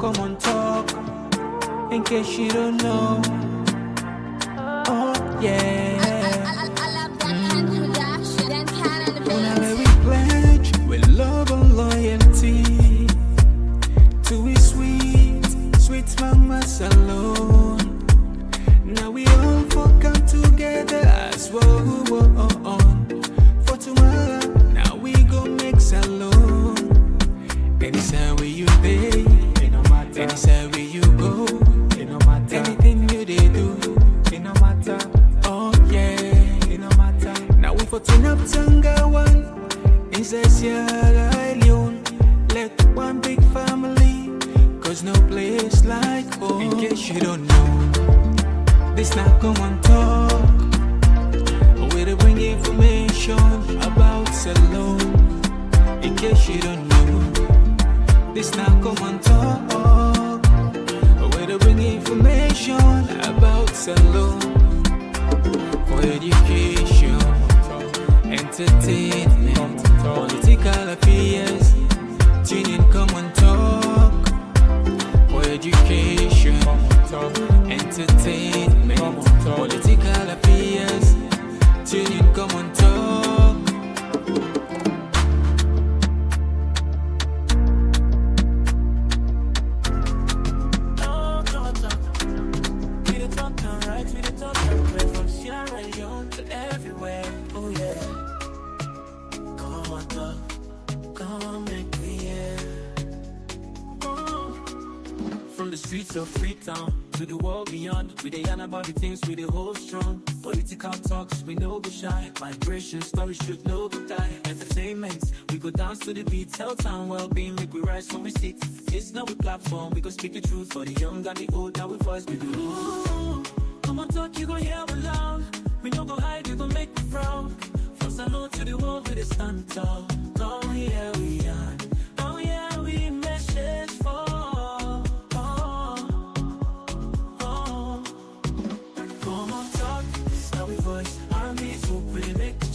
Komon-Tok, in case you don't know. Oh yeah. Whenever we pledge with love and loyalty to we sweet mamas alone. Now we all come together as one for tomorrow. Now we go make salon. Anytime where you stay, anytime where you go, anything you they do, it no matter. Oh yeah, it no matter. Now we for turn up Tanga one, inside Sierra Leone. Let one big family, cause no place like home. In case you don't know, this not Komon-Tok. Where they bring information about salon. In case you don't know, this now Komon-Tok. Where they bring information about salon. For education, entertainment, political affairs. Tune in Komon-Tok. For education, entertainment, political affairs. Tune in Komon-Tok. Streets of Freetown to the world beyond. We dey yarn about the things we dey hold strong. Political talks, we no go shy. Migration stories should no go die. Entertainment, we go dance to the beat. Health and well-being, make we rise from we seat. It's not a platform, we go speak the truth for the young and the old. Now we voice we do. Komon-Tok, you go hear we loud. We no go hide, you go make me proud. From salon to the world, we dey stand tall. Come here we are. Oh yeah, we message for.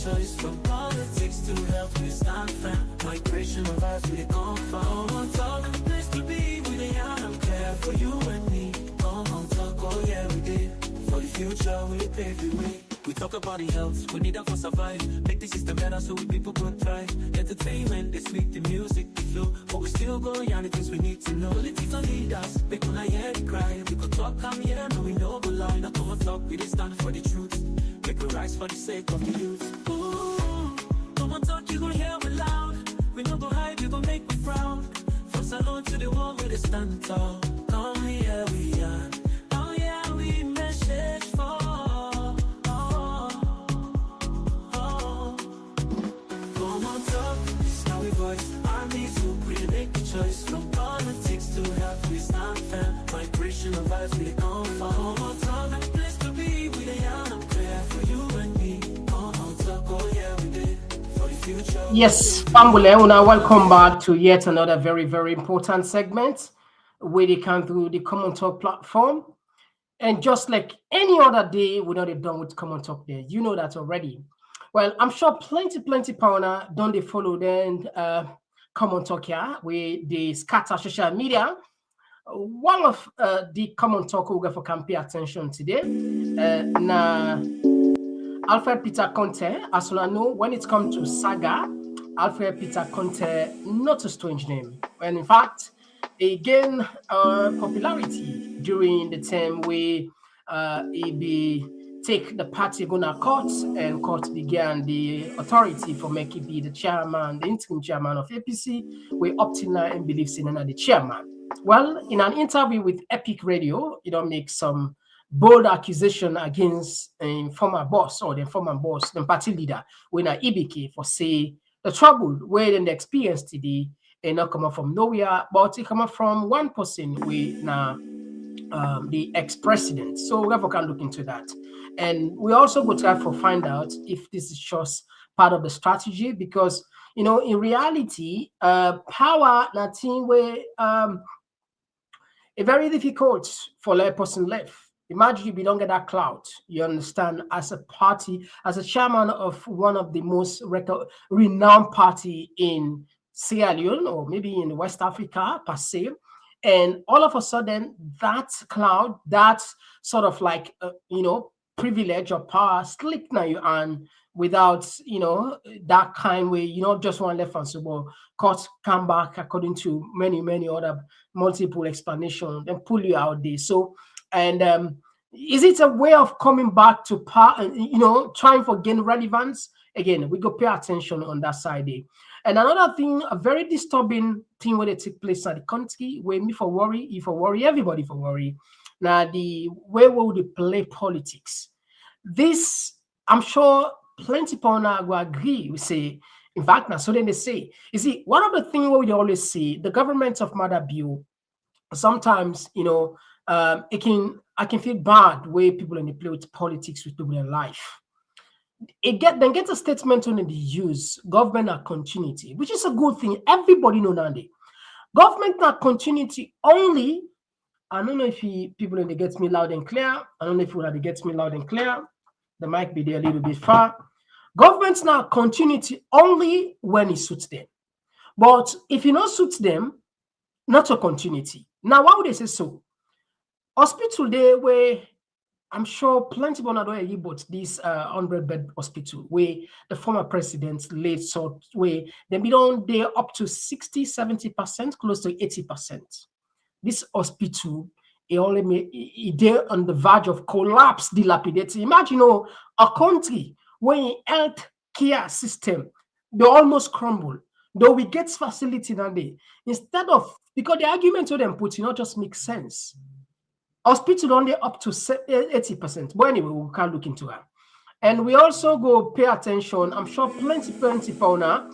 Choice from politics to health, we stand firm. Migration of us, we come from. Komon-Tok, place to be with the young and care for you and me. Komon-Tok, oh yeah, we did. For the future, we pave the way. We talk about the health, we need them for survive. Make the system better so we people can thrive. Entertainment, the sweet, the music, the flow. But we still go yarn the things we need to know. Political leaders, make when I hear the cry. We could talk, come here, no we know go lie. Not Komon-Tok, we did stand for the truth. Make we rise for the sake of the youth. Komon-Tok, you gon' hear me loud. We no go hide, you gon' make me proud. From salon to the wall, where they stand tall. Come here, we are. Oh yeah, we message for. Komon-Tok, this how we voice. Armies who really make the choice. From politics to health, we stand firm. Migration of us, we come from. Komon-Tok, a place to be with a young and prayer for you and me. Komon-Tok, oh yeah, we did. Yes, Pambule, now welcome back to yet another very, very important segment where they come through the Komon-Tok platform. And just like any other day, we're not done with Komon-Tok there. You know that already. Well, I'm sure plenty partner don't they follow then Komon-Tok here with the scatter social media. One of the Komon-Tok we're going to pay attention today. Alfred Peter Conteh, as you know, when it comes to saga, Alfred Peter Conteh, not a strange name. And in fact, he gained popularity during the time where he be take the party gonna court, and court began the authority for making be the chairman, the interim chairman of APC, we up till now and believes in another chairman. Well, in an interview with Epic Radio, you don't make some bold accusation against a former boss or the former boss, the party leader, when a EBK for say the trouble where they experienced today and not coming from nowhere, but it coming from one person with now the ex-president. So we can look into that. And we also go try to find out if this is just part of the strategy, because you know, in reality, power nothing where it's very difficult for a person left. Imagine if you don't get that clout, you understand, as a party, as a chairman of one of the most renowned party in Sierra Leone, or maybe in West Africa per se, And all of a sudden, that cloud, that sort of like, privilege or power slipped now you and without, that kind way, just one left and so, but court come back according to many other multiple explanations and pull you out there. So, and is it a way of coming back to power, trying for gain relevance? Again, we go pay attention on that side there. And another thing, a very disturbing thing when it take place at the country, where me for worry, you for worry, everybody for worry. Now, the way will they play politics? This, I'm sure plenty people now will agree. We say, in fact, now, so then they say, you see, one of the things we always see, the government of Mother Bill, sometimes, I can feel bad where people in the play with politics with people in life. Then get a statement on the use government and continuity, which is a good thing. Everybody know now. Government and continuity only. I don't know if people in the gets me loud and clear. I don't know if you gets me loud and clear. The mic be there a little bit far. Government now continuity only when it suits them. But if it not suits them, not a continuity. Now, why would they say so? Hospital there where I'm sure plenty of people know about this 100-bed hospital where the former president laid sort where they be on there up to 60-70%, close to 80%. This hospital it there on the verge of collapse, dilapidated. Imagine a country where health care system they almost crumble. Though we get facility now there, instead of because the argument to them put not just make sense. Hospital only up to 80%. But anyway, we can't look into that. And we also go pay attention. I'm sure plenty people now.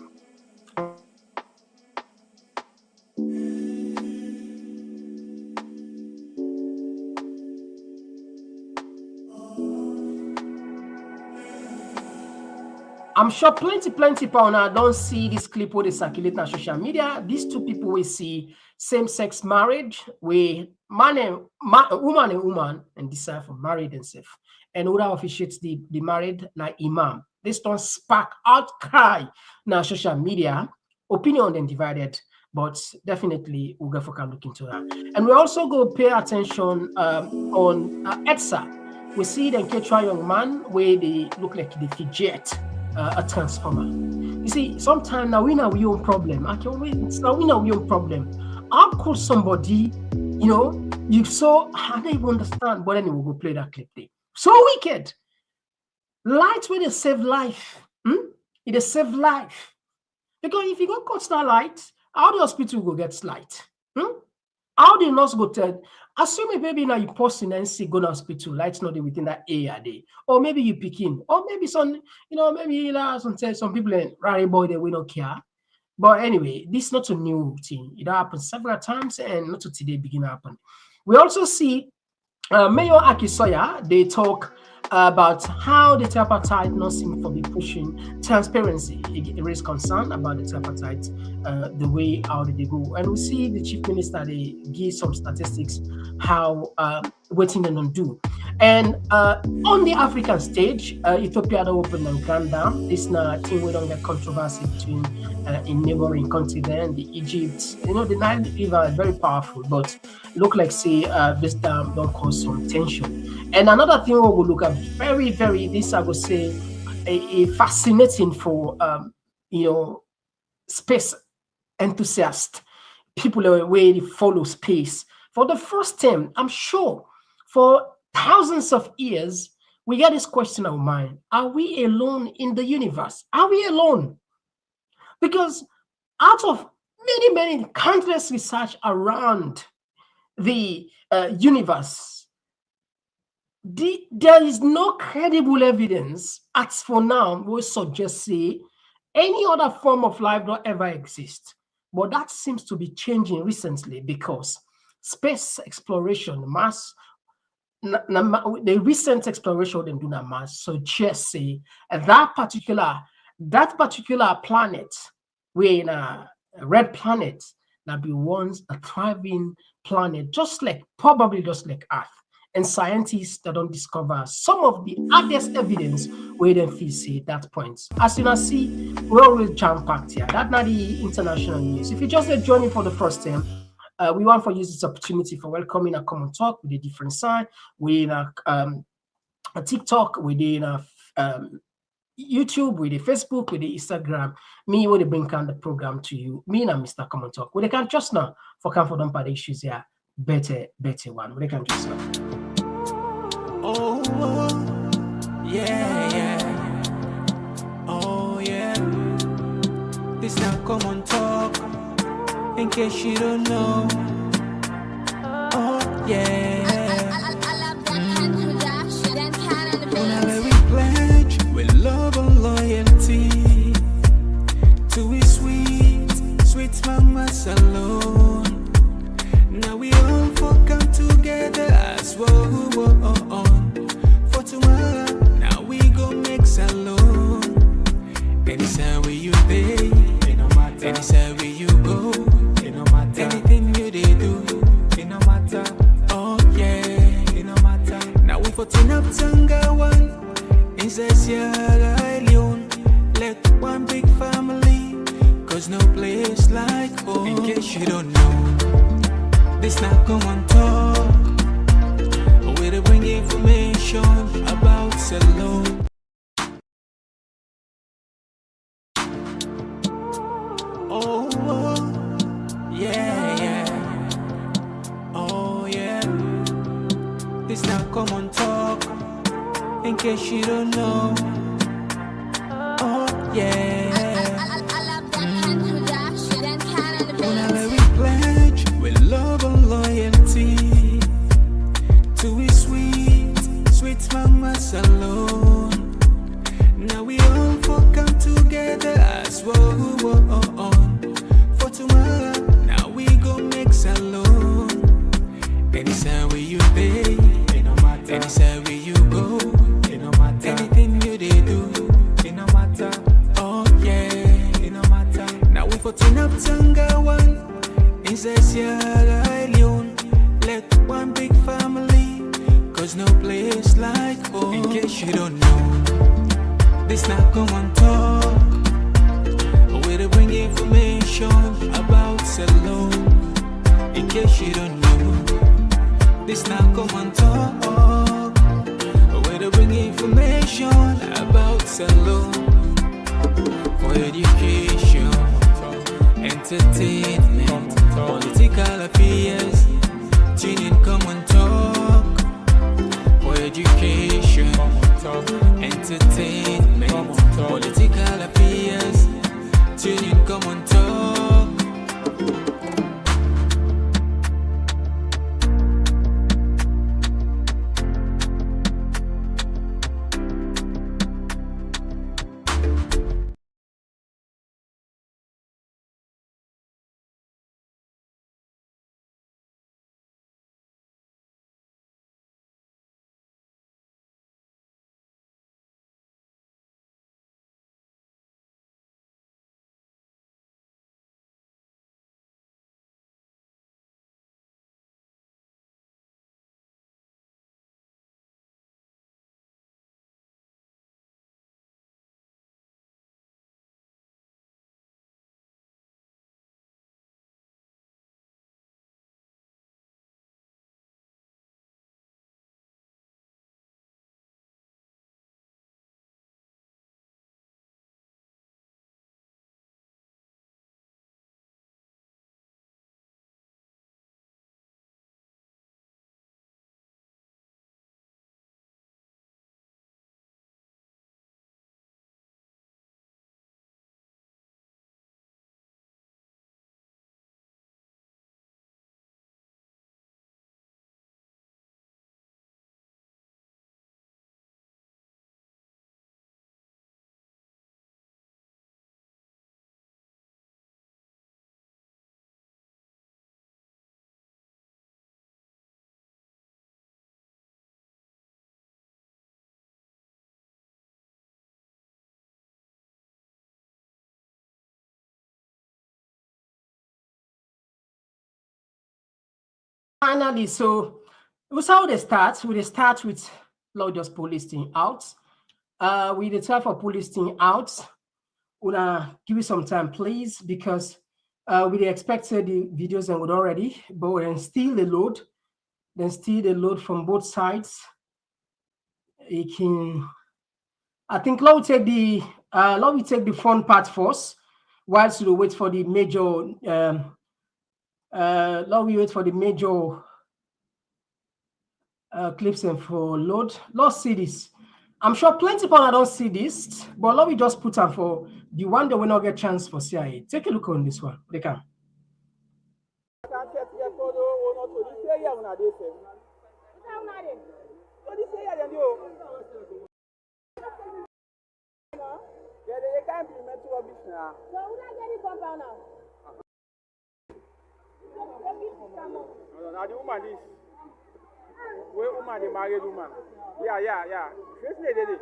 I'm sure plenty people now don't see this clip where they circulate on social media. These two people we see same-sex marriage where woman and woman and decide for married themselves. And who officiates the married like imam. This don't spark outcry now social media. Opinion then divided, but definitely we'll go for look into that. And we also go pay attention on ETSA. We see them catch a young man where they look like they fidget. A transformer. You see, sometimes now we know we own problem. Now we know we own problem. How could somebody, you so I don't even understand. But anyway, we'll play that clip there. So wicked. Light where they save life. It save life. Because if you go cut that light, how the hospital go get light? How the nurse go tell? Assuming maybe now you posting and see go to hospital, lights not within that area day, or maybe you pick in, or maybe some, maybe some people in rally boy they will not care. But anyway, this is not a new thing. It happened several times, and not to today begin to happen. We also see Mayor Akisoya. They talk about how the tripartite not seem to be pushing transparency. It raised concern about the tripartite, the way how did they go, and we see the chief minister they give some statistics how waiting and undo. And on the African stage, Ethiopia opened and clammed down. This now thing we don't get controversy between in neighboring country then the Egypt. The Nile River is very powerful, but look like say this dam don't cause some tension. And another thing we will look at very this I would say a fascinating for space enthusiast people where they follow space for the first time. I'm sure for thousands of years we get this question of mind: are we alone in the universe? Are we alone? Because out of many countless research around the universe, there is no credible evidence as for now will suggest say any other form of life don't ever exist. But that seems to be changing recently because space exploration, the recent exploration they do on Mars suggests say that particular planet, where in a red planet, that be once a thriving planet, probably just like Earth. And scientists that don't discover some of the obvious evidence where they feel see that point. As you can see, we're always jam-packed here. That's not the international news. If you just join me for the first time, We want to use this opportunity for welcoming a Komon-Tok with a different side, with a TikTok, within a YouTube, with the Facebook, with the Instagram. Me will bring on the program to you. Me and Mr. Komon-Tok. We can just now for confident the issues here. Better one. We can just now. Oh, yeah. Oh, yeah. This now Komon-Tok. In case you don't know. Oh, yeah. With love and loyalty to his sweet mamas alone. Now we all come together as one. For tomorrow, now we go make salon. Anytime where you pay, anytime where you go, anything you they do, it no matter. Oh yeah, it no matter. Now we for turn up Tanga one. Inside Sierra Leone, let one big family, cause no place like home. In case you don't know, this now Komon-Tok, where they bring information about Salone. Oh, yeah. Oh, yeah. This now Komon-Tok. In case you don't know, oh yeah. Now we pledge with love and loyalty to his sweet mamas alone. Now we all come together as one. For tomorrow, now we go make salon. Anytime where you pay, anytime where you go. Anything you they do, it no matter. Oh yeah, it no matter. Now we for turn up Tanga one. Inside Sierra Leone, let one big family, cause no place like home. In case you don't know, this now Komon-Tok, where they bring information about Salone. In case you don't know, this now Komon-Tok, to bring information about Salone for education, entertainment, political affairs. Tune in, Komon-Tok for education, entertainment, political affairs. Tune in, Komon-Tok. Finally, so we saw the start. We start with Lord just pull this thing out. We the try for pull this thing out. Una give me some time, please, because We expected the videos and would already, but then still the load. Then still the load from both sides. It can, I think let me take the fun part first, whilst we wait for the major let me wait for the major clips and for load. Let's see this. I'm sure plenty of people don't see this, but let me just put them for the one that will not get chance for CIA. Take a look on this one. They can. Where woman, the married woman. Yeah. First lady.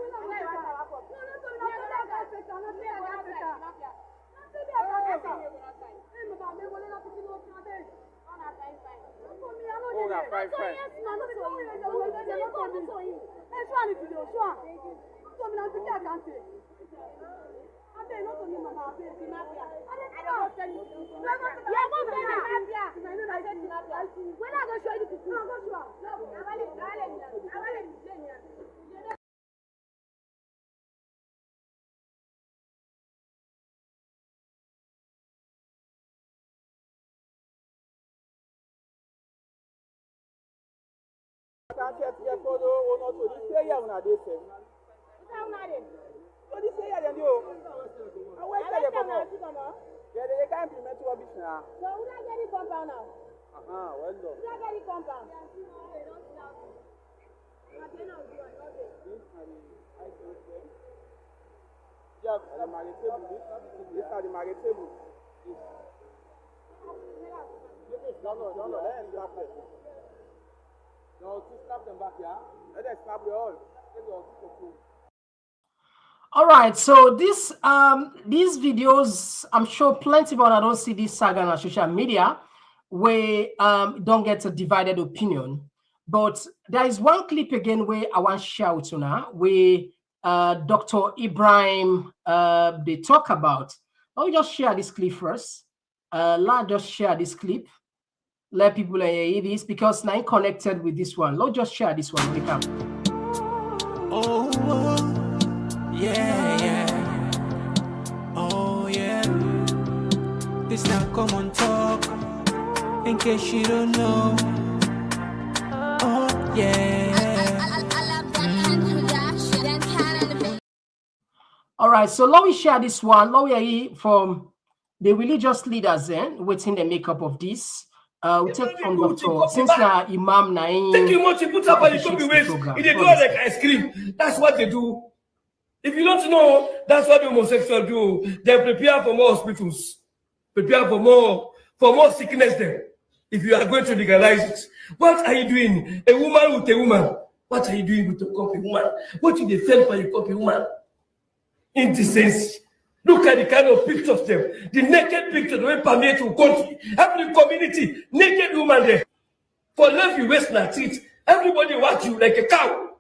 All right, so these videos, I'm sure plenty of people that don't see this saga on social media, where don't get a divided opinion. But there is one clip again where I want to share with you now, where Dr. Ibrahim they talk about. Let me just share this clip first. Let's just share this clip. Let people hear this because now I'm connected with this one. Let's just share this one. Oh, yeah. Oh, yeah. This now Komon-Tok. In case you don't know. Oh, yeah. All right, so let me share this one. Let me hear from the religious leaders waiting the makeup of this. We take from Dr. Since now Imam Naim. Take him what you put up and you copy waste. If they do like ice cream, that's what they do. If you don't know, that's what the homosexuals do. They prepare for more hospitals, prepare for more sickness there. If you are going to legalize it, what are you doing? A woman with a woman. What are you doing with a copy woman? What you defend for a copy woman? Indecency. Look at the kind of pictures there. The naked picture they permeate to country. Every community, naked woman there. For love you waste na treat. Everybody watch you like a cow.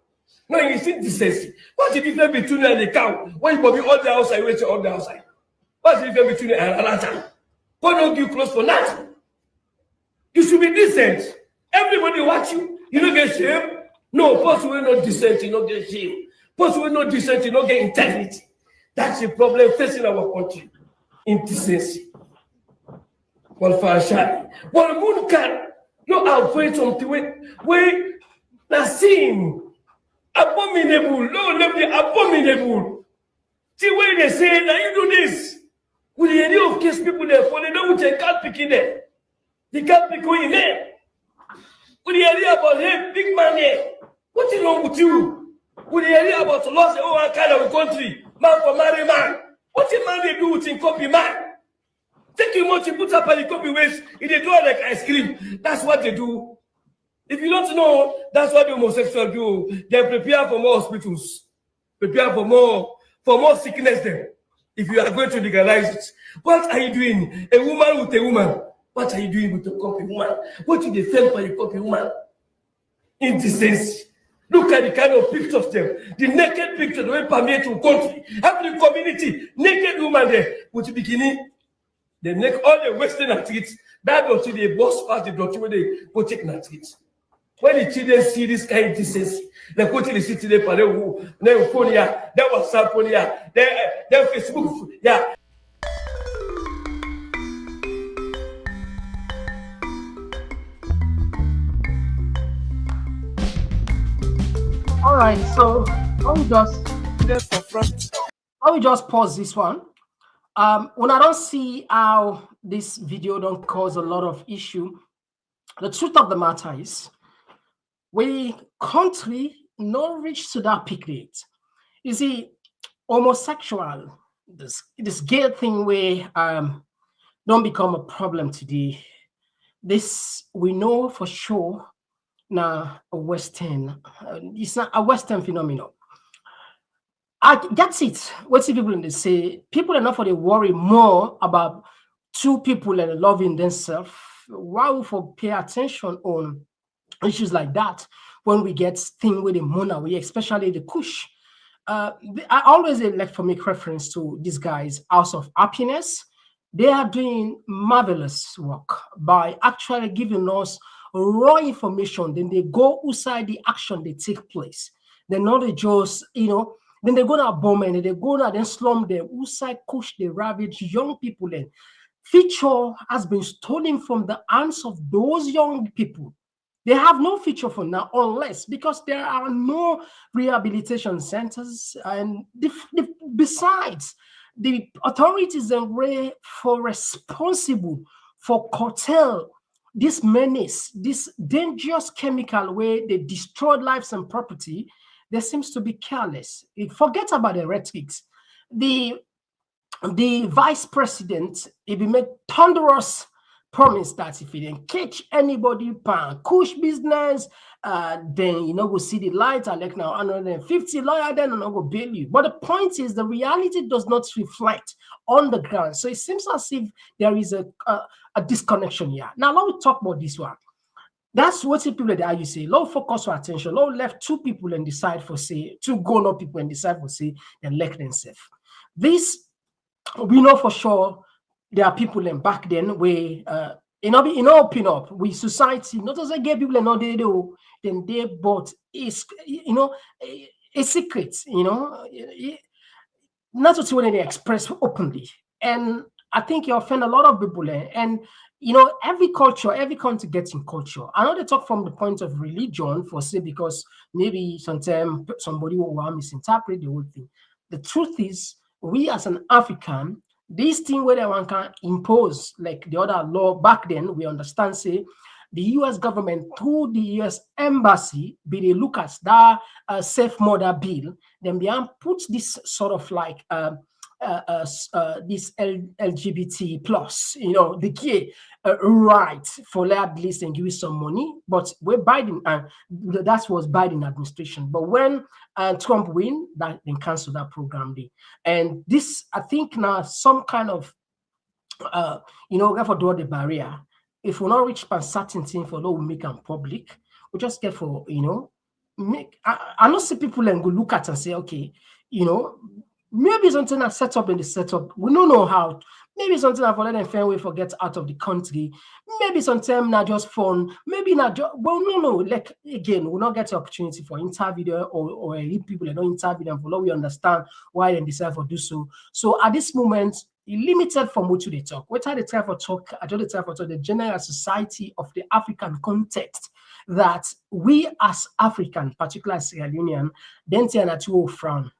No, you see decency. What's the difference between you and a cow? When you be all the outside, wait all the outside. What's the difference between you and an animal? Why don't you close for nothing? You should be decent. Everybody watch you. You don't get shame. No, possibly not decent, you don't get shame. Possibly not decent, you don't get integrity. That's the problem facing our country. Indecency. Well, for a shot. Well, moon can not avoid something where the sin abominable, no, abominable. See where they say that you do this. With the idea of case people there for they don't they can't pick in there. They can't pick in there. With the idea about hey, big man here. What is wrong with you? With the idea about lost one kind of a country. Man for marry man. What a man they do with him copy man? Take him what you put up and you copy waste. If they do it like ice cream, that's what they do. If you don't know, that's what the homosexuals do. They prepare for more hospitals, prepare for more sickness there. If you are going to legalize it, what are you doing? A woman with a woman. What are you doing with a copy woman? What do they defend for a copy woman? Indecency. Look at the kind of pictures there. The naked picture they permeate to country. Every community, naked woman there with bikini. They make all the Western athletes that don't see the boss part, the doctor where they go take athletes. When the children see this kind of disease, they go to the city, they pay who, they phone ya, they WhatsApp phone ya, they Facebook, yeah. All right, so I will just pause this one. When I don't see how this video don't cause a lot of issue, the truth of the matter is, we country not reach to that peak rate. You see, homosexual, this gay thing where don't become a problem today. This we know for sure. Now, a Western, it's not a Western phenomenon. That's it. What see people in they say, people are not for they worry more about two people and loving themselves. Why we for pay attention on issues like that when we get thing with the money, especially the Kush. I always like to make reference to these guys, House of Happiness. They are doing marvelous work by actually giving us raw information. Then they go outside the action they take place. They're not just, then they go to bomb and they go to then slum them outside Kush, they ravage young people. Then future has been stolen from the hands of those young people. They have no future for now, unless because there are no rehabilitation centers, and besides, the authorities are for responsible for curtail this menace, this dangerous chemical where they destroy lives and property. There seems to be careless. Forget about the rhetorics. The vice president, if he made thunderous promise that if he didn't catch anybody pan Kush business, then we'll see the light. I like now 150 lawyer, then I'm not go bail you. But the point is, the reality does not reflect on the ground. So it seems as if there is a disconnection here. Now let's talk about this one. That's what people that you say. Low focus for attention. Low left two people and decide for say two grown-up people and decide for say then elect themselves. This we know for sure. There are people in back then where open up with society, not as I gay people and not they do, then they bought is a secret, not to when they express openly. And I think you offend a lot of people. And every culture, every country gets in culture. I know they talk from the point of religion for say, because maybe sometimes somebody will misinterpret the whole thing. The truth is, we as an African, this thing where they want can impose like the other law back then, we understand say the US government through the US embassy, be they look at that safe murder bill, then they put this sort of like this LGBT plus, the gay right for at least and give you some money. But where Biden, that was Biden administration. But when Trump win, that then cancel that program day. And this, I think now some kind of, therefore draw the barrier. If we not reach a certain thing for we make them public, we just get for, make, I don't see people and go look at and say, okay, maybe something that's set up in the setup. We don't know how. Maybe something that for let them fair way forget out of the country. Maybe sometimes not just fun. Maybe not just, well, no. Like again, we'll not get the opportunity for interview or people that don't interview them for now we understand why they decide to do so. So at this moment, limited from what they talk. What are the type of talk? I don't the type of talk the general society of the African context that we as African, particularly Sierra Leonean, then turn at you frown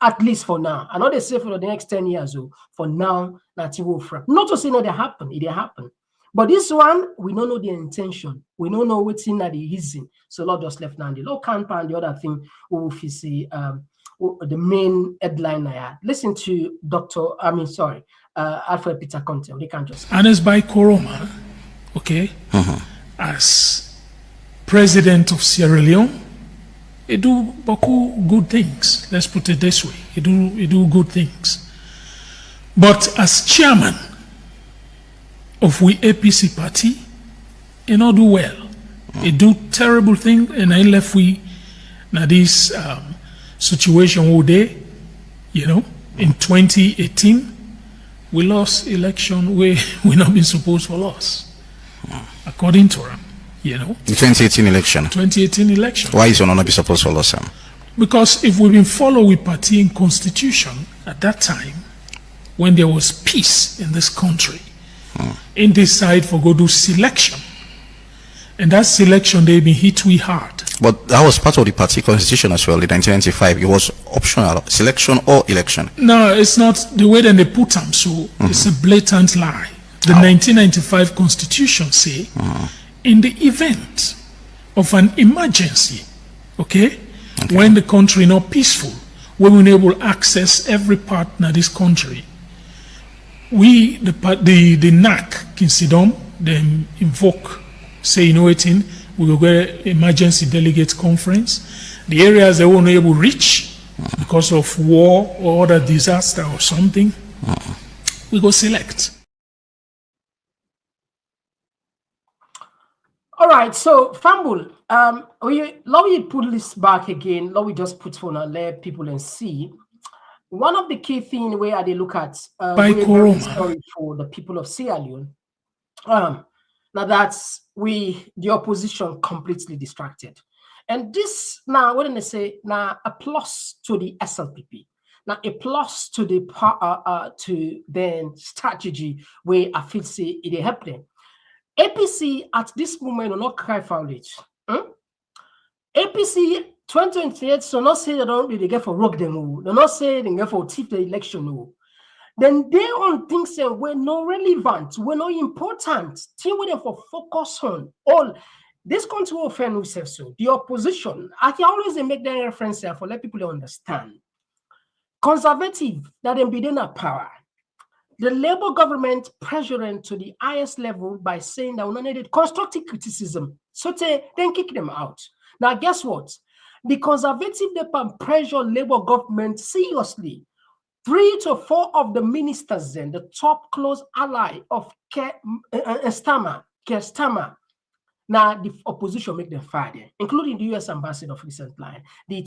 at least for now. I know they say for the next 10 years, for now, that you will front. Not to say no, they happen, it didn't happen. But this one, we don't know the intention. We don't know what's in that the reason. So Lord just left now the low camp and the other thing we will see the main headline I had. Listen to Alfred Peter Conteh. They can just Ernest Bai Koroma, as president of Sierra Leone. He do good things. Let's put it this way. He do good things. But as chairman of we APC party, he not do well. He do terrible thing, and I left we now this situation all day, in 2018, we lost election where we not been supposed to lose, according to them, you know. The 2018 election. 2018 election. Why is you not be supposed to lose them? Because if we've been following party and constitution at that time, when there was peace in this country, in this side for go do selection, and that selection they been hit we hard. But that was part of the party constitution as well. In 1995, it was optional, selection or election. No, it's not the way that they put them. So it's a blatant lie. The 1995 constitution say, in the event of an emergency, okay, when the country not peaceful, we will able to access every part of this country. We, the NAC, can sit down, then invoke, say, you know what, we will get emergency delegate conference. The areas they won't able to reach because of war or other disaster or something, we go select. All right, so Fambul, let me put this back again. Let me just put on and let people and see. One of the key things where they look at Bai Koroma for the people of Sierra Leone. Now that's the opposition completely distracted. And this now, what did they say? Now a plus to the SLPP. Now a plus to the strategy where I feel say it help them. APC at this moment will not cry foul it. APC 2028, so not say they don't really get for rock them. They not say they get for thief the election. Then they on things that were not relevant, were not important. Thing with them for focus on all this country will offend itself. So the opposition, I can always make that reference here for let people understand. Conservative that them be in power. The Labour government pressuring to the highest level by saying that we don't need constructive criticism. So they then kick them out. Now, guess what? The Conservative pressure Labour government seriously. 3 to 4 of the ministers, then the top close ally of Keir Starmer. Now, the opposition make them fire there, including the US ambassador of recent line, the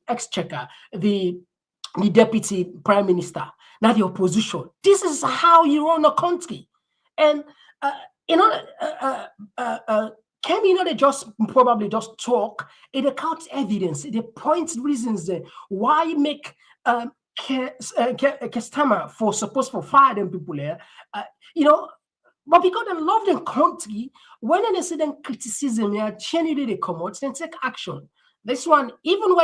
exchequer, the deputy prime minister. Now the opposition. This is how you run a country, and they just probably just talk. It accounts evidence. It points reasons why make Starmer for supposed for fire them people there. But because they love the country, when they see them criticism, they come out and take action. This one, even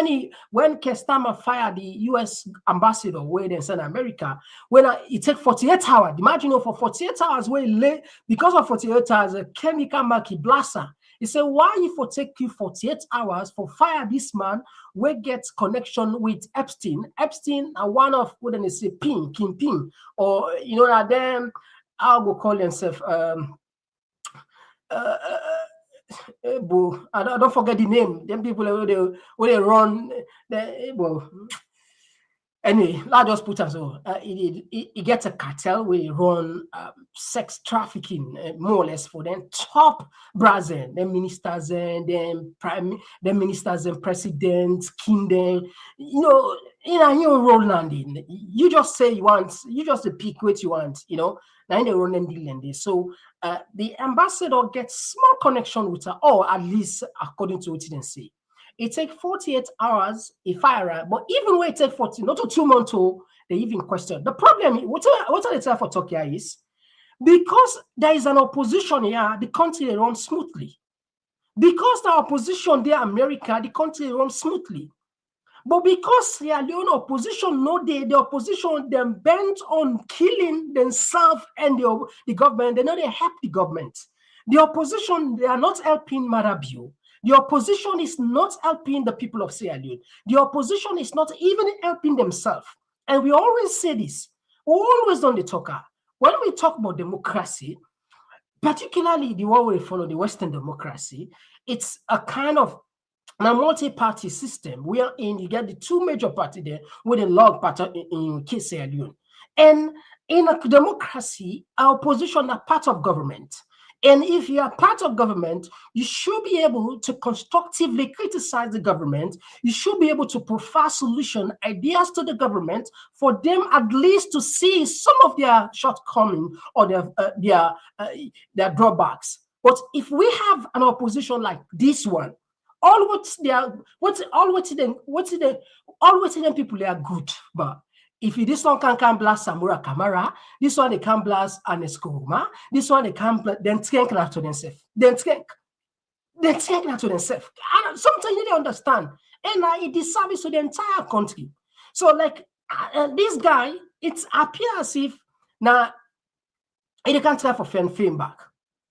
when Keir Starmer fired the U.S. ambassador where they sent America, when it took 48 hours, imagine for 48 hours, because of 48 hours, a chemical marky blaster. He said, why if it take you 48 hours for fire this man, we get connection with Epstein? Epstein are one of, what do they say, Kingpin, or, them, I'll go call themselves, I don't forget the name. Them people where they run. Anyway, let's just put us all. It gets a cartel where they run sex trafficking, more or less for them top brazen, them ministers and them ministers and presidents, king you roll landing. You just say you want, you just pick what you want, Now they run and deal in this. So the ambassador gets small connection with her, or at least according to what they say. It takes 48 hours if I arrive, but even when it takes 40, not to 2 months, they even question. The problem, what are they tell for Turkey is, because there is an opposition here, the country runs smoothly. Because the opposition there, America, the country runs smoothly. But because Sierra Leone opposition, the opposition, them bent on killing themselves and the government, they help the government. The opposition, they are not helping Marabio. The opposition is not helping the people of Sierra Leone. The opposition is not even helping themselves. And we always say this, we always on the talker. When we talk about democracy, particularly the one we follow, the Western democracy, it's a kind of a multi-party system wherein you get the 2 major parties there with a log party in Sierra Leone. And in a democracy, our opposition are part of government. And if you are part of government, you should be able to constructively criticize the government. You should be able to provide solution ideas to the government for them at least to see some of their shortcomings or their drawbacks. But if we have an opposition like this one, all what them people they are good, but if this one can blast Samura Kamara, this one they can blast Aneskoroma, this one they can blast, then think not to themselves. Then think not to themselves. And sometimes you don't understand. And it is service to the entire country. So like this guy, it appears as if now it can't try for fame back.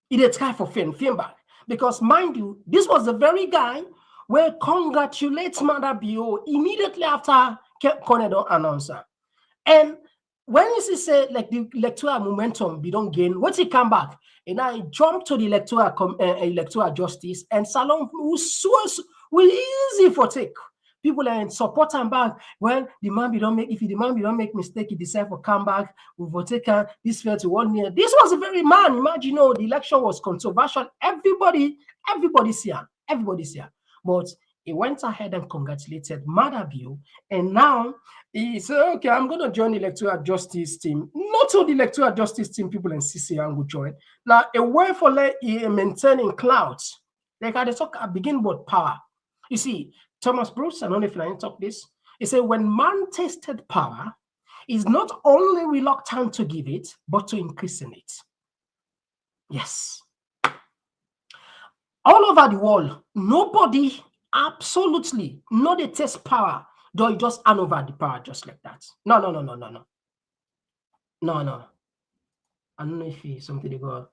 It try for fame back. Because mind you, this was the very guy where congratulates Mother Bio immediately after Konedo announcer. And when you see like the electoral momentum we don't gain, once he come back, and I jump to the electoral justice, and Salon was easy for take. People are in support and back. Well, the man we don't make, if the man we don't make mistake, he decide for come back, we will take this fair to 1 year. This was a very man. Imagine, the election was controversial. Everybody's here. But he went ahead and congratulated Madabio, and now he said, okay, I'm going to join the electoral justice team. Not all the electoral justice team people in CCN will join. Now, a way for maintaining clouds, like I talk, I begin with power. You see, Thomas Bruce, I don't know if I talk this, he said, when man tasted power, he's not only reluctant to give it, but to increase in it. Yes. All over the world, nobody absolutely no they test power, though you just hand over the power just like that. No. I don't know if it's something they go.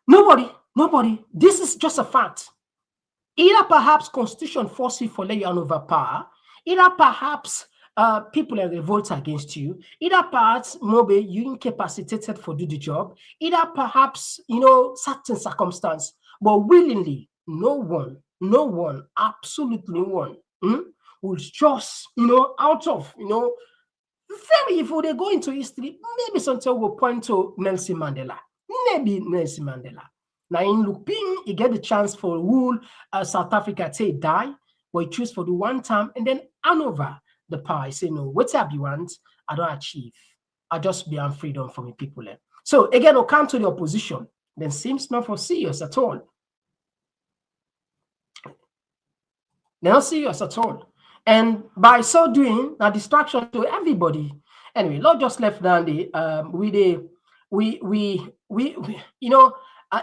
Nobody. This is just a fact. Either perhaps constitution force you for lay you hand over power, either perhaps people are revolt against you, either perhaps maybe you incapacitated for do the job, either perhaps certain circumstance, but willingly, no one, absolutely no one, will just, out of, very, if they go into history, maybe sometimes we'll point to Nelson Mandela. Now in Lupin, he get the chance for rule South Africa, say die, but he choose for the one time and then hand over the power. I say, no, whatever you want, I don't achieve. I just be on freedom for me people. So again, we'll come to the opposition, then seems not for serious at all. They're not serious at all. And by so doing, a distraction to everybody. Anyway, Lord just left down the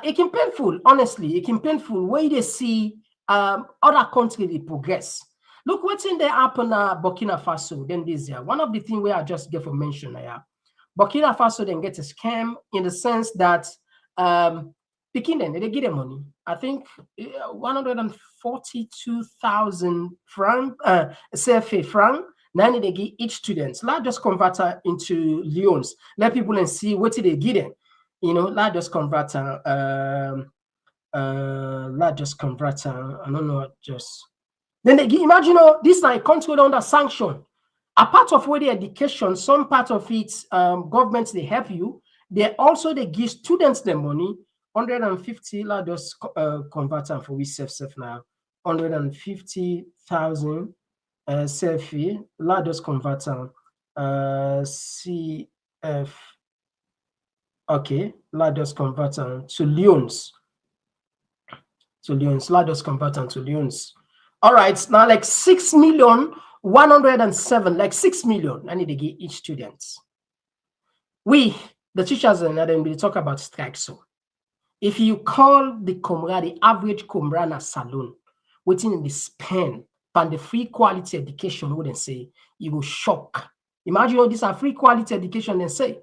it can painful, honestly, it can painful where they see other countries they progress. Look what's in there happen Burkina Faso then this year. One of the things where I just get for mention Burkina Faso then get a scam in the sense that Peking then they get their money. I think 142,000 franc CFA franc. Now they give each student. Let's just convert her into leons. Let people and see what they get them. Let's just convert her. Let's just convert her. I don't know. Just then they give. Imagine this like country under sanction. A part of where the education, some part of it, governments they help you. They give students the money. 150. Let's just convert them for we self now. 150,000 selfie. Let's just convert them. CF. Okay, let's just convert them to leons. Let's just convert them to leons. All right, now like 6,107,000, like 6 million. I need to give each student. We, the teachers, and then we talk about strike. So, if you call the average Comrana salon, within the span, and the free quality education, wouldn't say you will shock. Imagine this are free quality education, they say.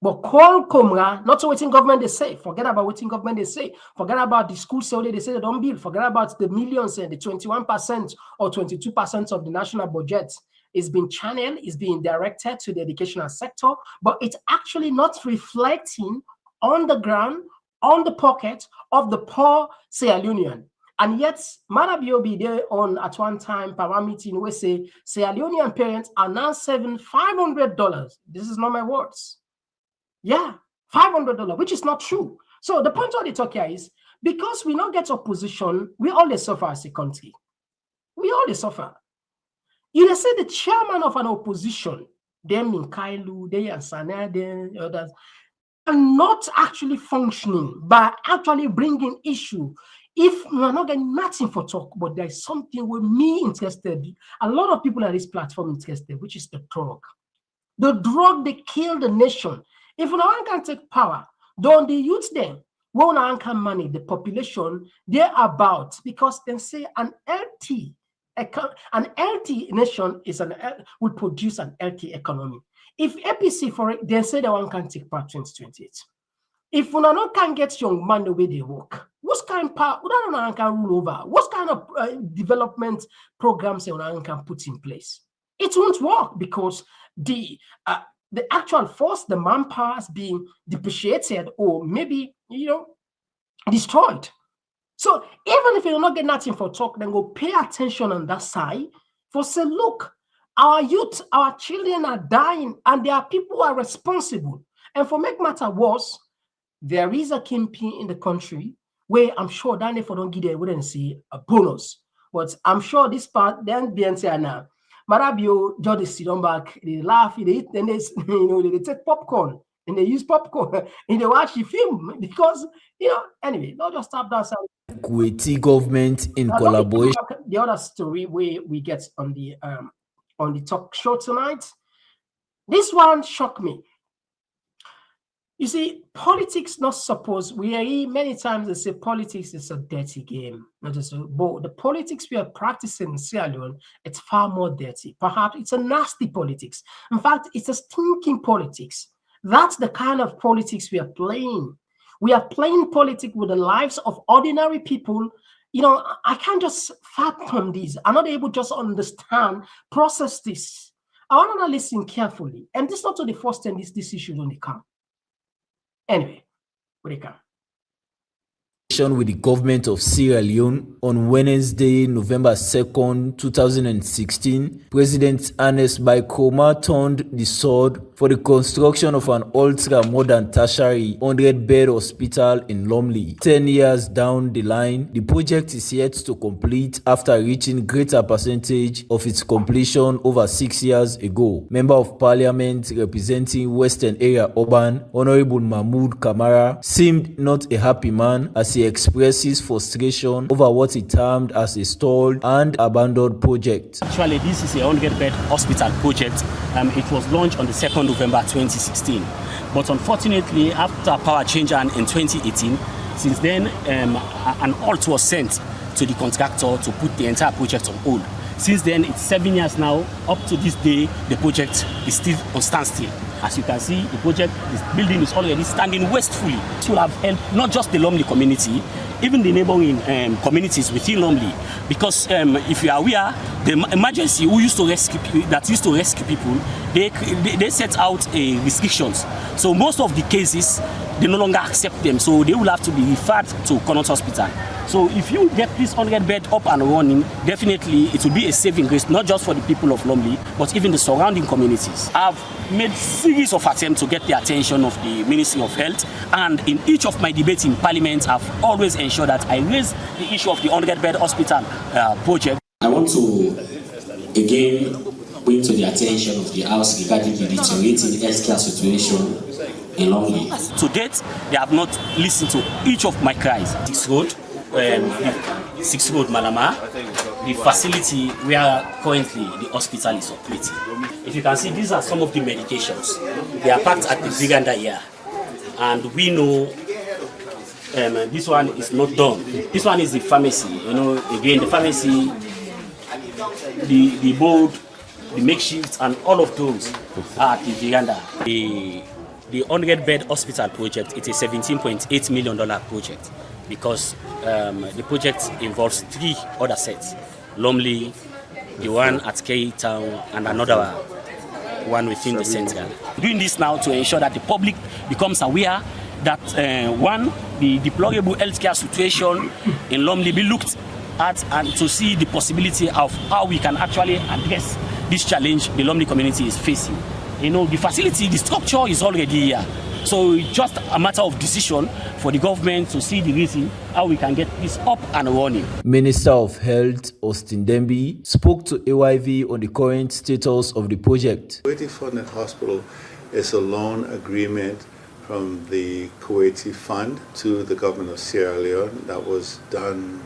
But call Comra, not so waiting government they say. Forget about waiting government they say. Forget about the school they say they don't build. Forget about the millions and the 21% or 22% of the national budget is being channeled, is being directed to the educational sector, but it's actually not reflecting on the ground, on the pocket of the poor Sierra Leonean. And yet, Madabio be there on at one time, power meeting, we say Sierra Leonean parents are now saving $500. This is not my words. Yeah, $500, which is not true. So the point of the talk here is, because we don't get opposition, we always suffer as a country. We always suffer. You say the chairman of an opposition, them in Kailu, they and Sana, they others, are not actually functioning by actually bringing issue. If we are not getting nothing for talk, but there is something with me interested, a lot of people on this platform interested, which is the drug. The drug, they kill the nation. If no one can take power, don't the youth then, when no one can manage the population, they're about, because they say an LT nation is will produce an LT economy. If APC for it, they say that one can take part 2028. If one no can get young man the way they work, what kind of power one can rule over? What kind of development programs one can put in place? It won't work, because the actual force, the manpower is being depreciated or maybe destroyed. So even if you're not getting nothing for talk, then go pay attention on that side. For say, look, our youth, our children are dying, and there are people who are responsible. And for make matter worse, there is a kingpin in the country where I'm sure that if I don't give them, wouldn't see a bonus. But I'm sure this part then be answer now. Marabio just sit on back, they laugh, they eat, then they they take popcorn and they use popcorn and they watch the film, because anyway, not just stop that side. Kuwaiti government in collaboration. The other story we get on the talk show tonight, this one shocked me. You see, politics not supposed, many times they say politics is a dirty game. Not just but the politics we are practicing in Sierra Leone, it's far more dirty. Perhaps it's a nasty politics. In fact, it's a stinking politics. That's the kind of politics we are playing. We are playing politics with the lives of ordinary people. I can't just fathom this. I'm not able to just understand, process this. I want to listen carefully. And this is not the first time this issue only come. Anyway, where they come. With the government of Sierra Leone on Wednesday, November 2nd, 2016, President Ernest Bai Koroma turned the sword for the construction of an ultra-modern tertiary 100-bed hospital in Lumley. 10 years down the line, the project is yet to complete after reaching greater percentage of its completion over 6 years ago. Member of Parliament representing Western Area Urban, Honorable Mahmoud Kamara, seemed not a happy man as he expresses frustration over what he termed as a stalled and abandoned project. Actually, this is a 100-bed hospital project. It was launched on the 2nd November 2016. But unfortunately, after power change in 2018, since then, an halt was sent to the contractor to put the entire project on hold. Since then, it's 7 years now. Up to this day, the project is still on standstill. As you can see, the project, this building is already standing wastefully. It will have helped not just the Lumley community, even the neighboring communities within Lumley. Because if you are aware, the emergency that used to rescue people, they set out restrictions. So most of the cases, they no longer accept them. So they will have to be referred to Komon-Tok Hospital. So if you get this 100-bed up and running, definitely it will be a saving grace, not just for the people of Lumley, but even the surrounding communities. I've made series of attempts to get the attention of the Ministry of Health, and in each of my debates in Parliament, I've always ensured that I raise the issue of the 100-bed hospital project. I want to again bring to the attention of the House regarding the deteriorating healthcare situation in Lumley. To date, they have not listened to each of my cries. 6 Road Malama, the facility where currently the hospital is operating. If you can see, these are some of the medications. They are packed at the veranda here, and we know this one is not done. This one is the pharmacy. Again, the pharmacy, the board, the makeshift, and all of those are at the veranda. The 100-bed hospital project, it's a $17.8 million project, because the project involves 3 other sets: Lumley, the one at K Town, and another one within the center. Doing this now to ensure that the public becomes aware that one, the deplorable healthcare situation in Lumley be looked at, and to see the possibility of how we can actually address this challenge the Lumley community is facing. The facility, the structure is already here. So it's just a matter of decision for the government to see the reason how we can get this up and running. Minister of Health Austin Dembi spoke to AYV on the current status of the project. Kuwaiti Funded Hospital is a loan agreement from the Kuwaiti Fund to the government of Sierra Leone that was done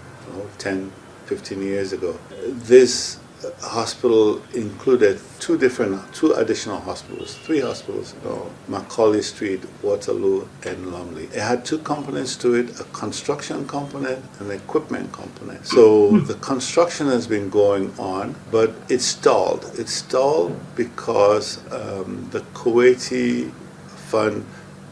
10, 15 years ago. This hospital included two additional hospitals, three hospitals, Macaulay Street, Waterloo, and Lumley. It had two components to it, a construction component and an equipment component. So the construction has been going on, but it stalled. It stalled because the Kuwaiti Fund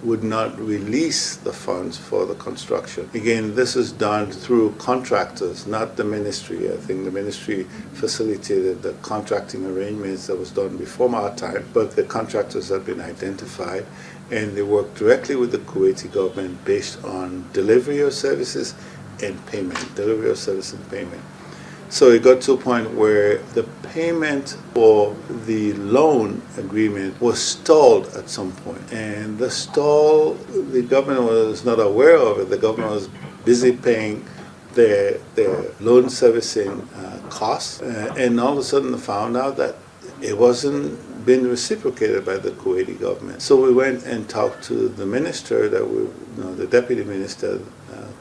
would not release the funds for the construction. Again, this is done through contractors, not the ministry. I think the ministry facilitated the contracting arrangements that was done before our time, but the contractors have been identified and they work directly with the Kuwaiti government based on delivery of services and payment, delivery of service and payment. So it got to a point where the payment for the loan agreement was stalled at some point. And the stall, the government was not aware of it. The government was busy paying their loan servicing costs. And all of a sudden found out that it wasn't being reciprocated by the Kuwaiti government. So we went and talked to the minister, the deputy minister,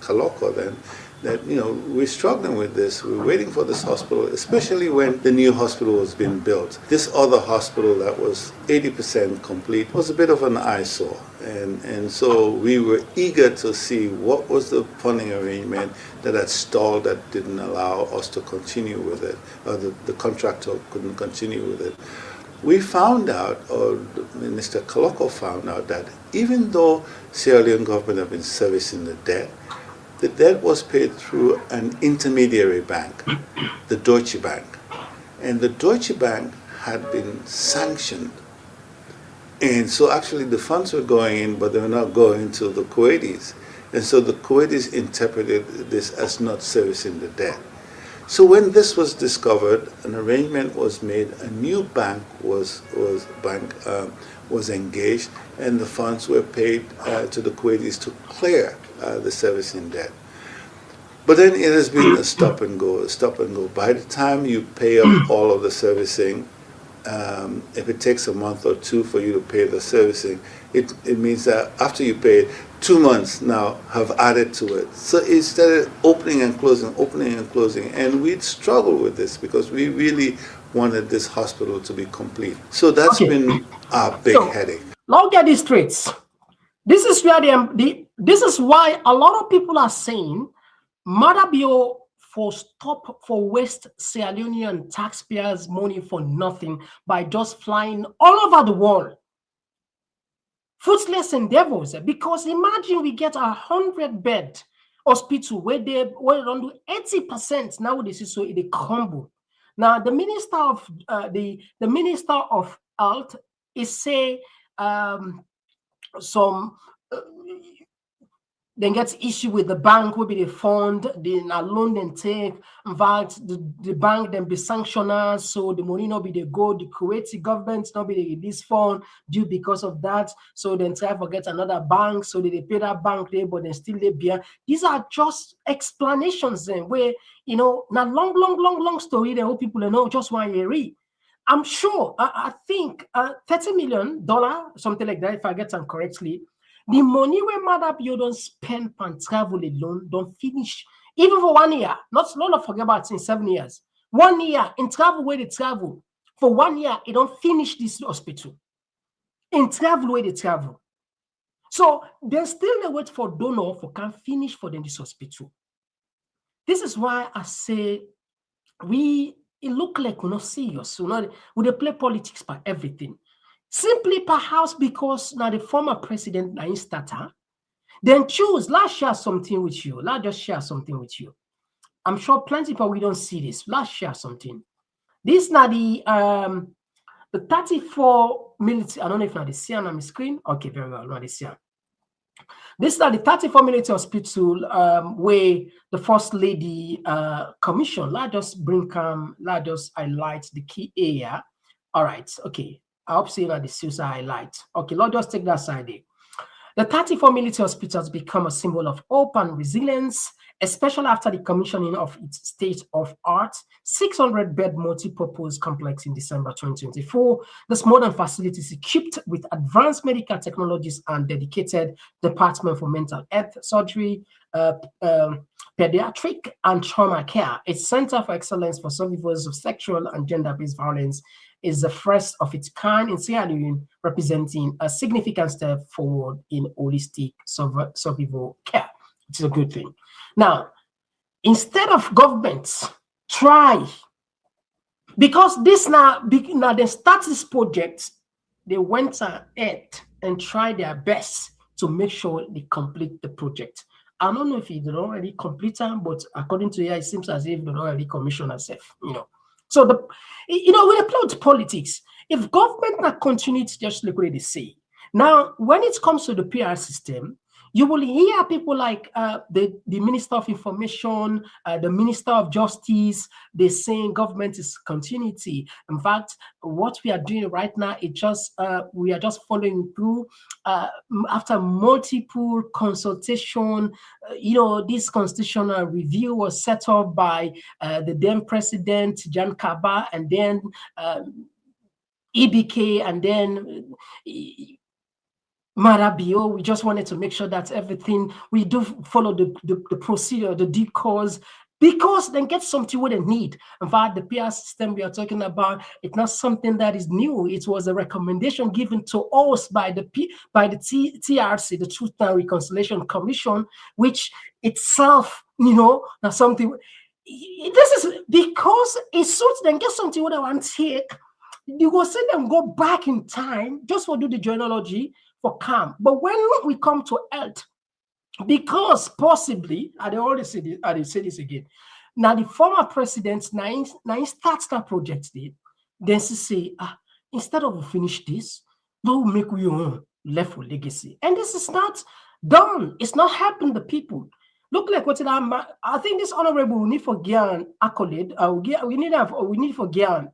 Kaloko then, that we're struggling with this. We're waiting for this hospital, especially when the new hospital was being built. This other hospital that was 80% complete was a bit of an eyesore, and so we were eager to see what was the funding arrangement that had stalled, that didn't allow us to continue with it, or the contractor couldn't continue with it. We found out, or Minister Kaloko found out, that even though Sierra Leone government have been servicing the debt was paid through an intermediary bank, the Deutsche Bank. And the Deutsche Bank had been sanctioned. And so actually the funds were going in, but they were not going to the Kuwaitis. And so the Kuwaitis interpreted this as not servicing the debt. So when this was discovered, an arrangement was made, a new bank was engaged, and the funds were paid to the Kuwaitis to clear the servicing debt. But then it has been a stop and go. By the time you pay up all of the servicing, if it takes a month or two for you to pay the servicing, it means that after you pay it, 2 months now have added to it. So it started opening and closing, and we'd struggled with this because we really wanted this hospital to be complete. So that's been our big headache. Now get this straight. This is where this is why a lot of people are saying Madabio for waste Sierra Leonean taxpayers' money for nothing by just flying all over the world. Fruitless endeavors, because imagine we get 100-bed hospital where they run to 80% now. This is so they crumble. Now the minister of the minister of health is say then gets issue with the bank will be the fund, then a loan then take, in fact, the bank then be sanctioned, so the money not be the go, the Kuwaiti government not be this fund due because of that, so then try to get another bank, so they pay that bank there, but then still they behind. These are just explanations then where, now long story, the whole people know just one year read. I'm sure, I think $30 million, something like that, if I get them correctly, the money where Madabio don't spend on travel alone don't finish even for 1 year. Not forget about it in 7 years. 1 year in travel where they travel for 1 year, it don't finish this hospital. In travel where they travel, so there's still a wait for donor for can finish for them this hospital. This is why I say it look like we're not serious. We play politics by everything. Simply perhaps because now the former president na starter, then choose, let's share something with you. Let's just share something with you. I'm sure plenty of people we don't see this. Let's share something. This now the 34 military, I don't know if now the see on my screen. Okay, very well, not this here. This is the 34 military hospital where the first lady commission. Let's just let's just highlight the key area. All right, okay. I hope seeing that the suicide highlight. Okay, let's just take that side there. The 34 military hospitals become a symbol of hope and resilience, especially after the commissioning of its state-of-art 600-bed multi-purpose complex in December 2024. This modern facility is equipped with advanced medical technologies and dedicated department for mental health, surgery, pediatric, and trauma care. Its Center for Excellence for Survivors of Sexual and Gender-Based Violence is the first of its kind in Sierra Leone, representing a significant step forward in holistic survival care, which is a good thing. Now, instead of governments try, because this now they start this project, they went ahead and tried their best to make sure they complete the project. I don't know if they already complete them, but according to it seems as if they already commissioned themselves, So we applaud politics. If government not continue to just look what they say. Now, when it comes to the PR system, you will hear people like the Minister of Information, the Minister of Justice, they're saying government is continuity. In fact, what we are doing right now is just, we are just following through after multiple consultation. This constitutional review was set up by the then President, Jan Kaba, and then EBK, and then Marabio. We just wanted to make sure that everything we do follow the procedure, the due course, because then get something what they need. In fact, the PR system we are talking about, it's not something that is new. It was a recommendation given to us by the TRC, the Truth and Reconciliation Commission, which itself, now something. This is because it suits them. Get something what I want to take. You go see them go back in time just for do the genealogy for calm. But when we come to health, because possibly, I already say this again. Now the former president now starts that project then she say, instead of finish this, don't make your own left for legacy. And this is not done. It's not helping the people. Look like what I think this honorable we need for Gian accolade. We need for Gian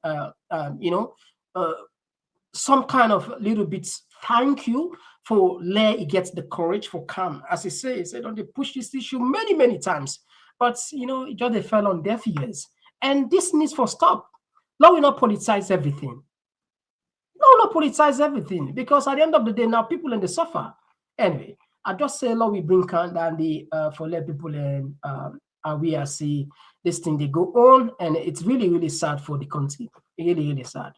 some kind of little bit thank you for let it gets the courage for calm. As he says, they push this issue many times, but it just fell on deaf ears. And this needs for stop. Now we not politicize everything. No, not politicize everything, because at the end of the day, now people in the suffer. Anyway, I just say, Lord, we bring down for let people in we are see this thing they go on, and it's really sad for the country. Really sad.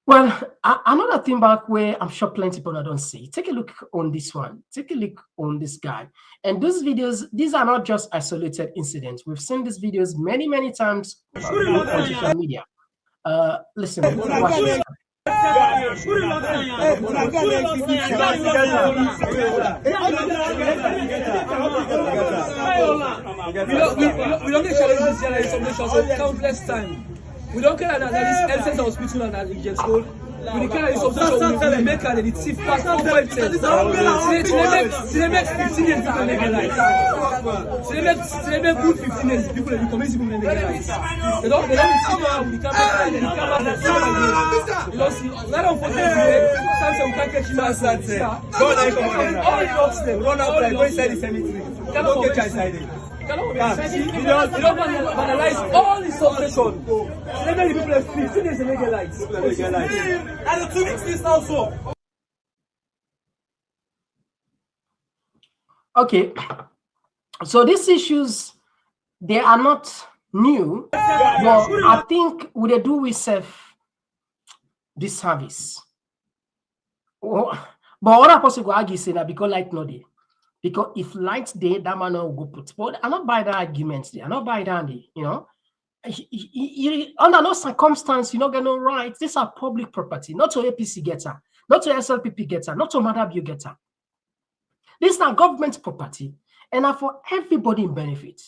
Well, another thing back where I'm sure plenty of people don't see. Take a look on this one. Take a look on this guy. And these videos, these are not just isolated incidents. We've seen these videos many times on social media. Listen, watch this. We don't get challenges here in some nations countless times. We don't care that this health center hospital and that it gets old. We care that it's we make it thief pass on website. They make 15 years people legalize. They make good 15 years people in the community people legalize. They don't see now we can't see. Let them put it sometimes we can't catch you outside. All the dogs them run out like go inside the cemetery. Cannot get inside it. You don't vandalize all the suppression. Let the people have 15 years to legalize. And the 2 weeks is also. Okay. So these issues, they are not new, but I think we do with self disservice. But other person go argue say that because light no dey. Because if light day, that man will go put. But I not buy that argument. I not buy that. Under no circumstance, you not get no rights. These are public property, not to APC getter, not to SLPP getter, not to Madabio getter. These are government property, and are for everybody in benefit.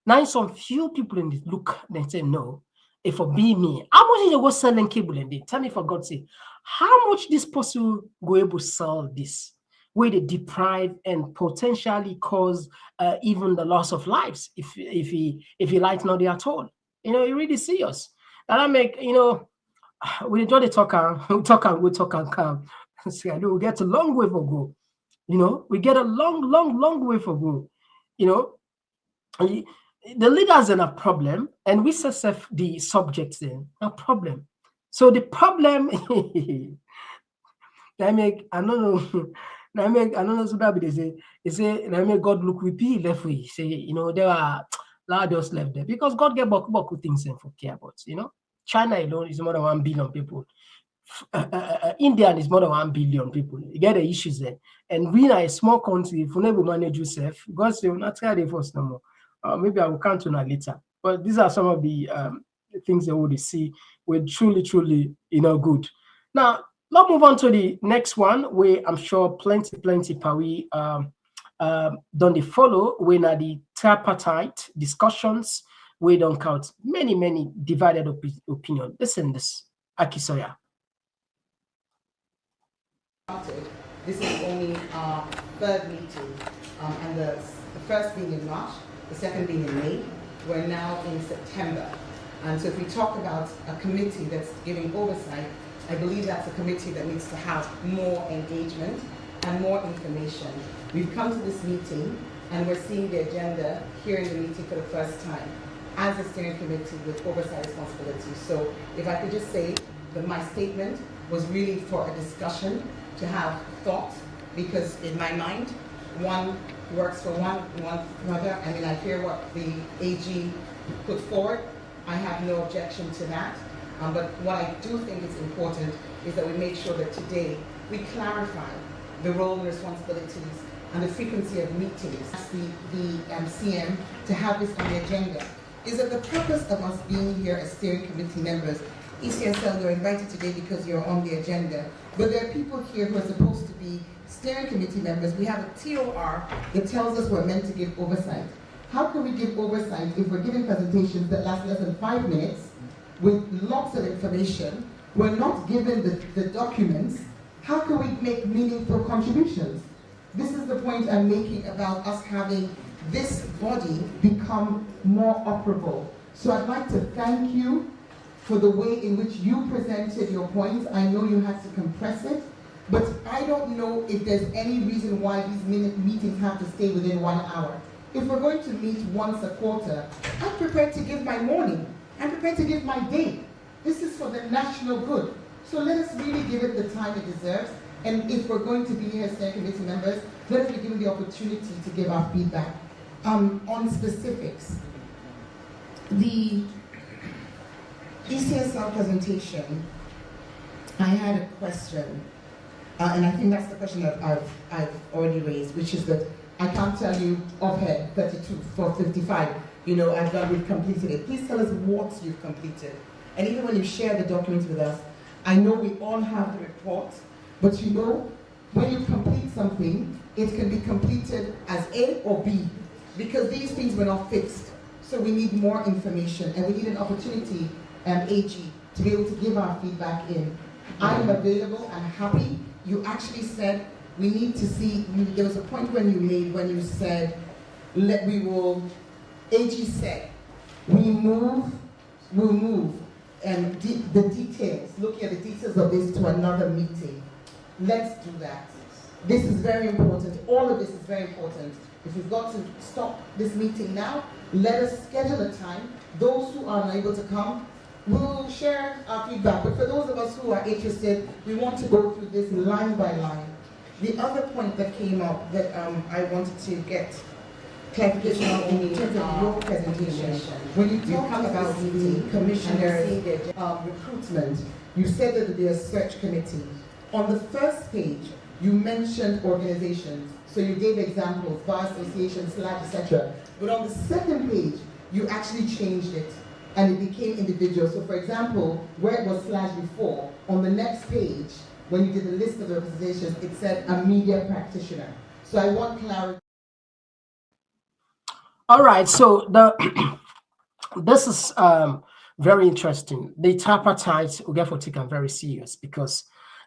Now, some few people in the look, they say no. If for be me, how much did you go selling cable and they tell me for God's sake, how much this person go able to sell this? Where they deprive and potentially cause even the loss of lives if he light not there at all. It really serious. That I make, we enjoy the talk and come. See, I know we get a long way to go. You know, we get a long way for go. You know, the leaders are a problem, and we set the subjects then a problem. So the problem, I don't know. I don't know. So that they say, God look we be left we say, you know, there are just left there because God get boku things in for care about. You know, China alone is more than 1 billion people. India is more than 1 billion people. You get the issues there, and we are a small country. If we never manage yourself, God say, not try the first no more. Maybe I will count on that later. But these are some of the things that we see. We're truly, you know, good. Now, let's move on to the next one, where I'm sure plenty Pawi done the follow when are the tripartite discussions. We don't count many divided opinion. Listen, this Akisoya. This is only our third meeting, and the first being in March, the second being in May. We're now in September. And so if we talk about a committee that's giving oversight, I believe that's a committee that needs to have more engagement and more information. We've come to this meeting and we're seeing the agenda here in the meeting for the first time as a steering committee with oversight responsibilities. So if I could just say that my statement was really for a discussion to have thought, because in my mind, one works for one another. I mean, I hear what the AG put forward. I have no objection to that. But what I do think is important is that we make sure that today we clarify the role and responsibilities and the frequency of meetings. Ask the CM to have this on the agenda. Is that the purpose of us being here as steering committee members? ECSL, you're invited today because you're on the agenda. But there are people here who are supposed to be steering committee members. We have a TOR that tells us we're meant to give oversight. How can we give oversight if we're giving presentations that last less than 5 minutes with lots of information? We're not given the documents. How can we make meaningful contributions? This is the point I'm making about us having this body become more operable. So I'd like to thank you for the way in which you presented your points. I know you had to compress it, but I don't know if there's any reason why these meetings have to stay within 1 hour. If we're going to meet once a quarter, I'm prepared to give my morning. I'm prepared to give my day. This is for the national good. So let us really give it the time it deserves. And if we're going to be here as steering committee members, let us be given the opportunity to give our feedback. On specifics, the ECSL presentation, I had a question, and I think that's the question that I've already raised, which is that I can't tell you offhand 32 for 55. You know, we've completed it. Please tell us what you've completed. And even when you share the documents with us, I know we all have the report, but you know, when you complete something, it can be completed as A or B, because these things were not fixed. So we need more information, and we need an opportunity, AG, to be able to give our feedback in. I am available and happy. You actually said we need to see, there was a point when you said, AG said, we'll move, and the details, looking at the details of this to another meeting. Let's do that. This is very important. All of this is very important. If we've got to stop this meeting now, let us schedule a time. Those who are unable to come, we'll share our feedback. But for those of us who are interested, we want to go through this line by line. The other point that came up that I wanted to get clarification on in terms of your presentation. When you talk about the commissioners' recruitment, you said that there'd be a search committee. On the first page, you mentioned organizations. So you gave examples, bar associations, etc. But on the second page, you actually changed it and it became individual. So for example, where it was / before, on the next page, when you did the list of the organizations, it said a media practitioner. So I want clarity. All right, so this is very interesting. The tripartite will get for taken very serious because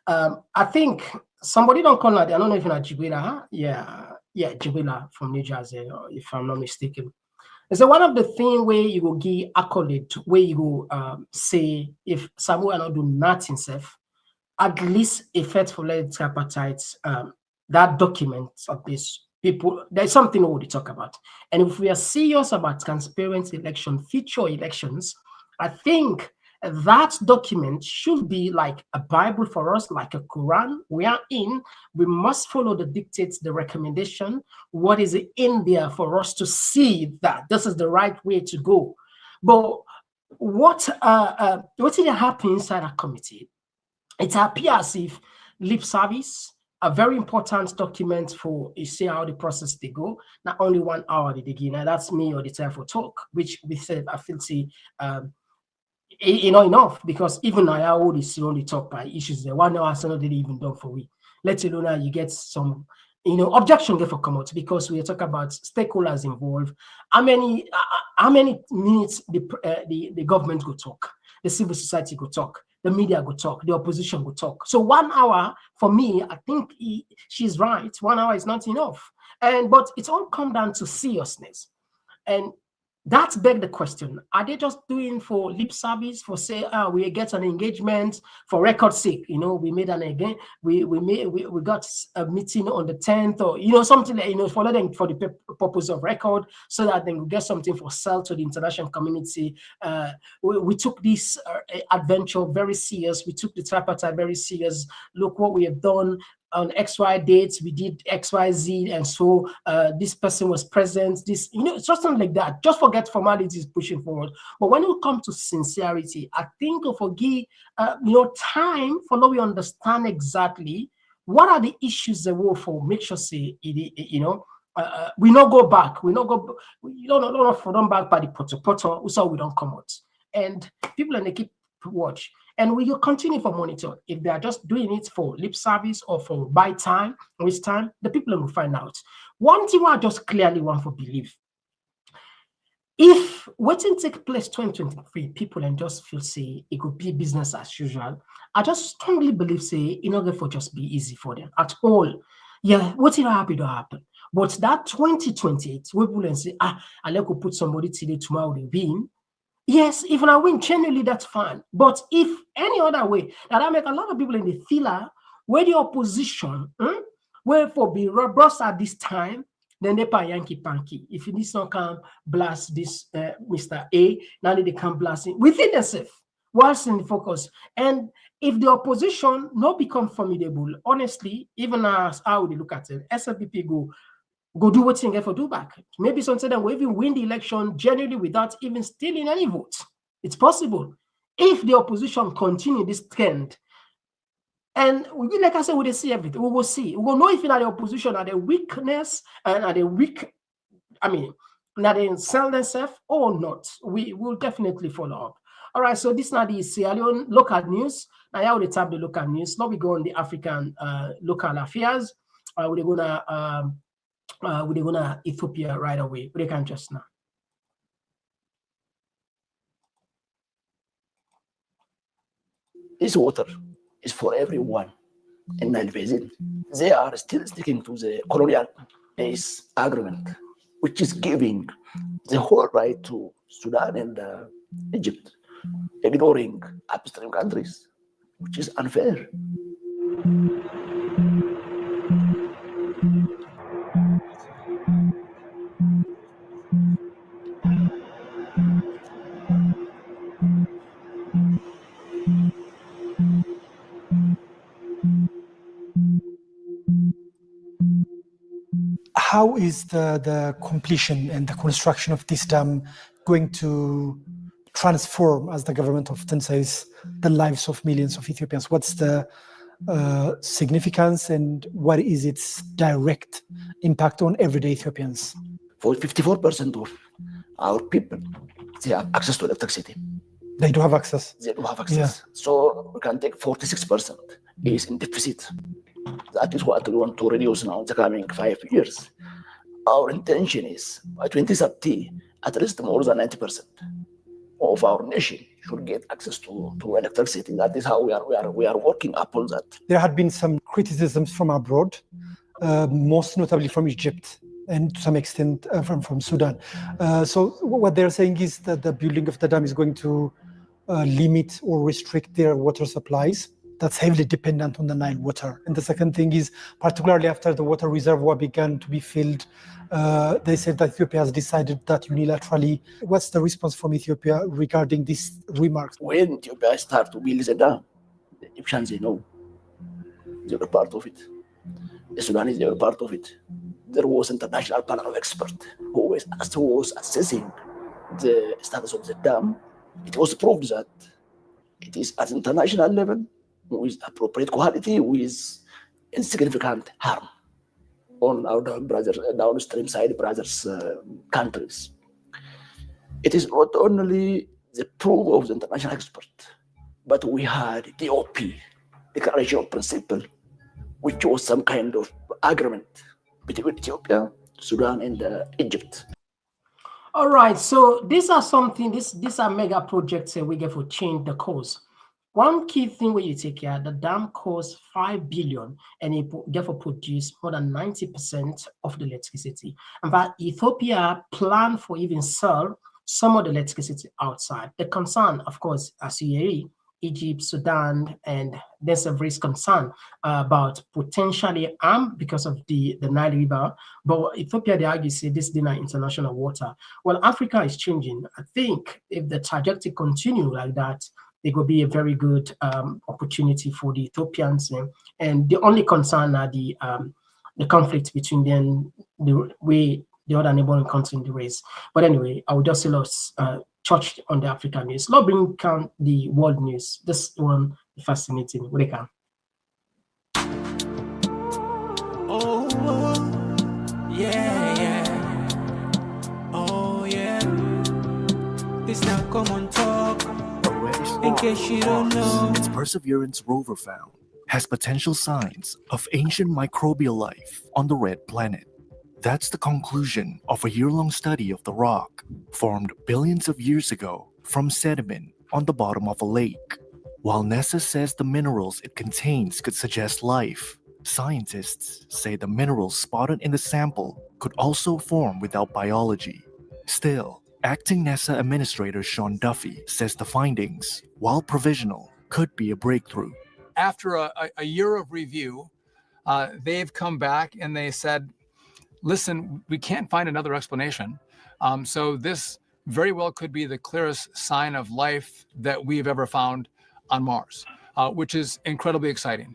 I think somebody don't call that. I don't know if you're Jibila, huh? Yeah, Jibila from New Jersey, if I'm not mistaken. And so one of the things where you will give accolade, where you will say if someone not do nothing self, at least effect for let tripartite that document of this, people, there's something we already talk about. And if we are serious about transparent election, future elections, I think that document should be like a Bible for us, like a Quran. We must follow the dictates, the recommendation, what is in there for us to see that this is the right way to go. But what did happen inside a committee? It appears as if lip service, a very important document for you see how the process they go. Not only 1 hour they begin, and that's me or the time for talk, which we said I feel enough, because even I already see only talk by issues there. 1 hour so didn't even done for we. Let alone now you get some objection there for come out, because we are talking about stakeholders involved. How many minutes the government go talk, the civil society go talk, the media go talk, the opposition go talk. So 1 hour for me, I think she's right. 1 hour is not enough. But it's all come down to seriousness. And that begs the question, are they just doing for lip service, for say, we get an engagement for record's sake? We made we got a meeting on the 10th, or something like, for the purpose of record, so that then we get something for sale to the international community. We took this adventure very serious. We took the tripartite very serious. Look what we have done. On XY dates, we did XYZ, and so this person was present. This, it's just something like that. Just forget formalities pushing forward. But when it comes to sincerity, I think for give time for we understand exactly what are the issues that will for make sure say we not go back. We not go. We don't for them back by the poto. So we don't come out, and people and they keep watch. And we will continue for monitor. If they are just doing it for lip service or for buy time, waste time, the people will find out. One thing I just clearly want to believe. If what didn't take place 2023, people and just feel say it could be business as usual, I just strongly believe say in order for just be easy for them at all. Yeah, what will happen to happen? But that 2028, we will say, I like to put somebody today, tomorrow they win. Yes, if I win, genuinely, that's fine. But if any other way, that I make a lot of people in the filler where the opposition, where for be robust at this time, then they pay Yankee Panky. If this not come blast this Mr. A, now they can blast it within themselves, whilst in the focus. And if the opposition not become formidable, honestly, even as how they look at it, SLPP go do what you for do back. Maybe something that will even win the election generally without even stealing any votes. It's possible. If the opposition continue this trend, and we, like I said, we will see everything. We will see. We will know if in the opposition are the weakness and are the weak, not they sell themselves or not. We will definitely follow up. All right, so this is not the Sierra Leone local news. Now, I will tap the local news. Now we go on the African local affairs. We're gonna Ethiopia right away. But they can just now. This water is for everyone in Nile Basin. They are still sticking to the colonial peace agreement, which is giving the whole right to Sudan and Egypt, ignoring upstream countries, which is unfair. How is the completion and the construction of this dam going to transform, as the government often says, the lives of millions of Ethiopians? What's the significance and what is its direct impact on everyday Ethiopians? For 54% of our people, they have access to electricity. They do have access. They do have access. Yeah. So we can take 46% is in deficit. That is what we want to reduce now in the coming 5 years. Our intention is by 2030, at least more than 90% of our nation should get access to electricity. That is how we are working upon that. There had been some criticisms from abroad, most notably from Egypt and to some extent from Sudan. So what they're saying is that the building of the dam is going to limit or restrict their water supplies. that's heavily dependent on the Nile water. And the second thing is, particularly after the water reservoir began to be filled, they said that Ethiopia has decided that unilaterally. What's the response from Ethiopia regarding these remarks? When Ethiopia started to build the dam, the Egyptians, they know. They were part of it. The Sudanese, they were part of it. There was an international panel of experts who was assessing the status of the dam. It was proved that it is at international level with appropriate quality, with insignificant harm on our downstream side brothers' countries. It is not only the proof of the international expert, but we had DOP, Declaration of Principle, which was some kind of agreement between Ethiopia, Sudan, and Egypt. All right, so these are these are mega projects we get for change the course. One key thing when you take care, the dam costs 5 billion and it get for produce more than 90% of the electricity. In fact, Ethiopia plan for even sell some of the electricity outside. The concern, of course, as you hear, Egypt, Sudan, and there's a risk concern about potentially harm because of the Nile River. But Ethiopia, they argue, say this is not international water. Well, Africa is changing. I think if the trajectory continue like that, it will be a very good opportunity for the Ethiopians. And the only concern are the conflict between them, the other neighboring country in the race. But anyway, I would just say touch on the African news. Let's bring count the world news. This one fascinating. What they can. Oh, yeah. Oh, yeah. This now Komon-Tok. In case you don't know, its Perseverance rover found has potential signs of ancient microbial life on the red planet. That's the conclusion of a year-long study of the rock, formed billions of years ago from sediment on the bottom of a lake. While NASA says the minerals it contains could suggest life, scientists say the minerals spotted in the sample could also form without biology. Still, acting NASA Administrator Sean Duffy says the findings, while provisional, could be a breakthrough. After a year of review, they've come back and they said, listen, we can't find another explanation. So this very well could be the clearest sign of life that we've ever found on Mars, which is incredibly exciting.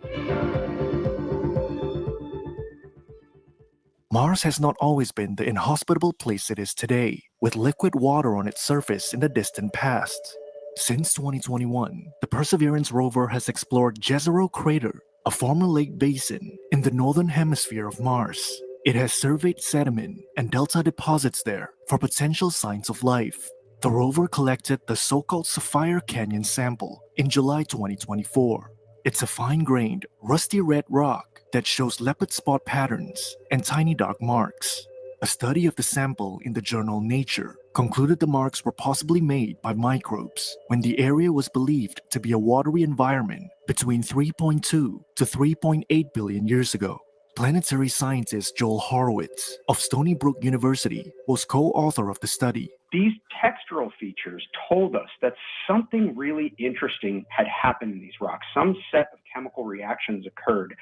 Mars has not always been the inhospitable place it is today, with liquid water on its surface in the distant past. Since 2021, the Perseverance rover has explored Jezero Crater, a former lake basin in the northern hemisphere of Mars. It has surveyed sediment and delta deposits there for potential signs of life. The rover collected the so-called Sapphire Canyon sample in July 2024. It's a fine-grained, rusty red rock that shows leopard spot patterns and tiny dark marks. A study of the sample in the journal Nature concluded the marks were possibly made by microbes when the area was believed to be a watery environment between 3.2 to 3.8 billion years ago. Planetary scientist Joel Horowitz of Stony Brook University was co-author of the study. These textural features told us that something really interesting had happened in these rocks. Some set of chemical reactions occurred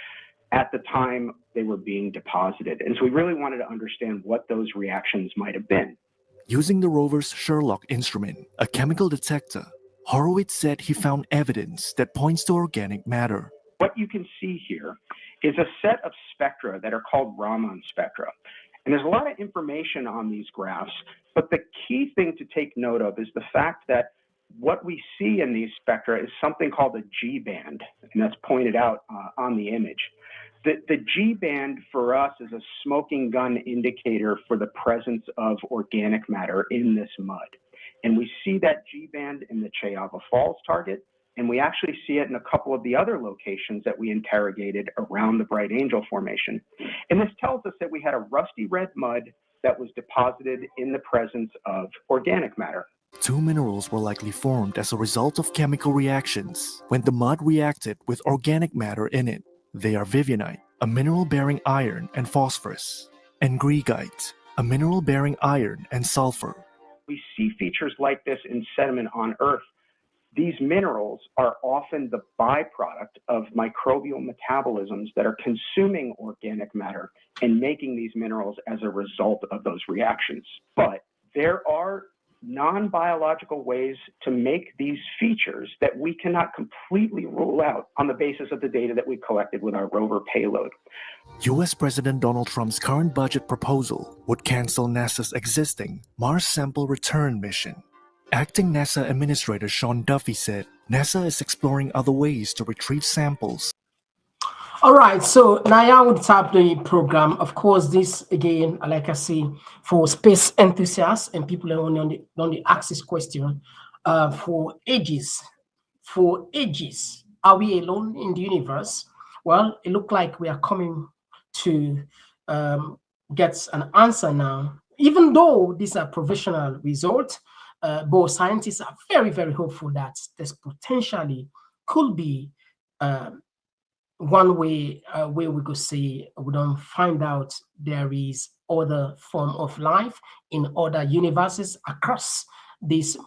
at the time they were being deposited. And so we really wanted to understand what those reactions might have been. Using the rover's Sherlock instrument, a chemical detector, Horowitz said he found evidence that points to organic matter. What you can see here is a set of spectra that are called Raman spectra. And there's a lot of information on these graphs, but the key thing to take note of is the fact that what we see in these spectra is something called a G band, and that's pointed out on the image. The G band for us is a smoking gun indicator for the presence of organic matter in this mud. And we see that G band in the Chayava Falls target, and we actually see it in a couple of the other locations that we interrogated around the Bright Angel Formation. And this tells us that we had a rusty red mud that was deposited in the presence of organic matter. Two minerals were likely formed as a result of chemical reactions when the mud reacted with organic matter in it. They are vivianite, a mineral bearing iron and phosphorus, and greigite, a mineral bearing iron and sulfur. We see features like this in sediment on Earth, these minerals are often the byproduct of microbial metabolisms that are consuming organic matter and making these minerals as a result of those reactions. But there are non-biological ways to make these features that we cannot completely rule out on the basis of the data that we collected with our rover payload. US President Donald Trump's current budget proposal would cancel NASA's existing Mars Sample Return mission. Acting NASA Administrator Sean Duffy said NASA is exploring other ways to retrieve samples. All right, so now I would tap the program. Of course, this again, like I say, for space enthusiasts and people on the axis question, for ages, are we alone in the universe? Well, it looks like we are coming to get an answer now. Even though these are provisional results, both scientists are very, very hopeful that this potentially could be one way where we could say we don't find out there is other form of life in other universes across this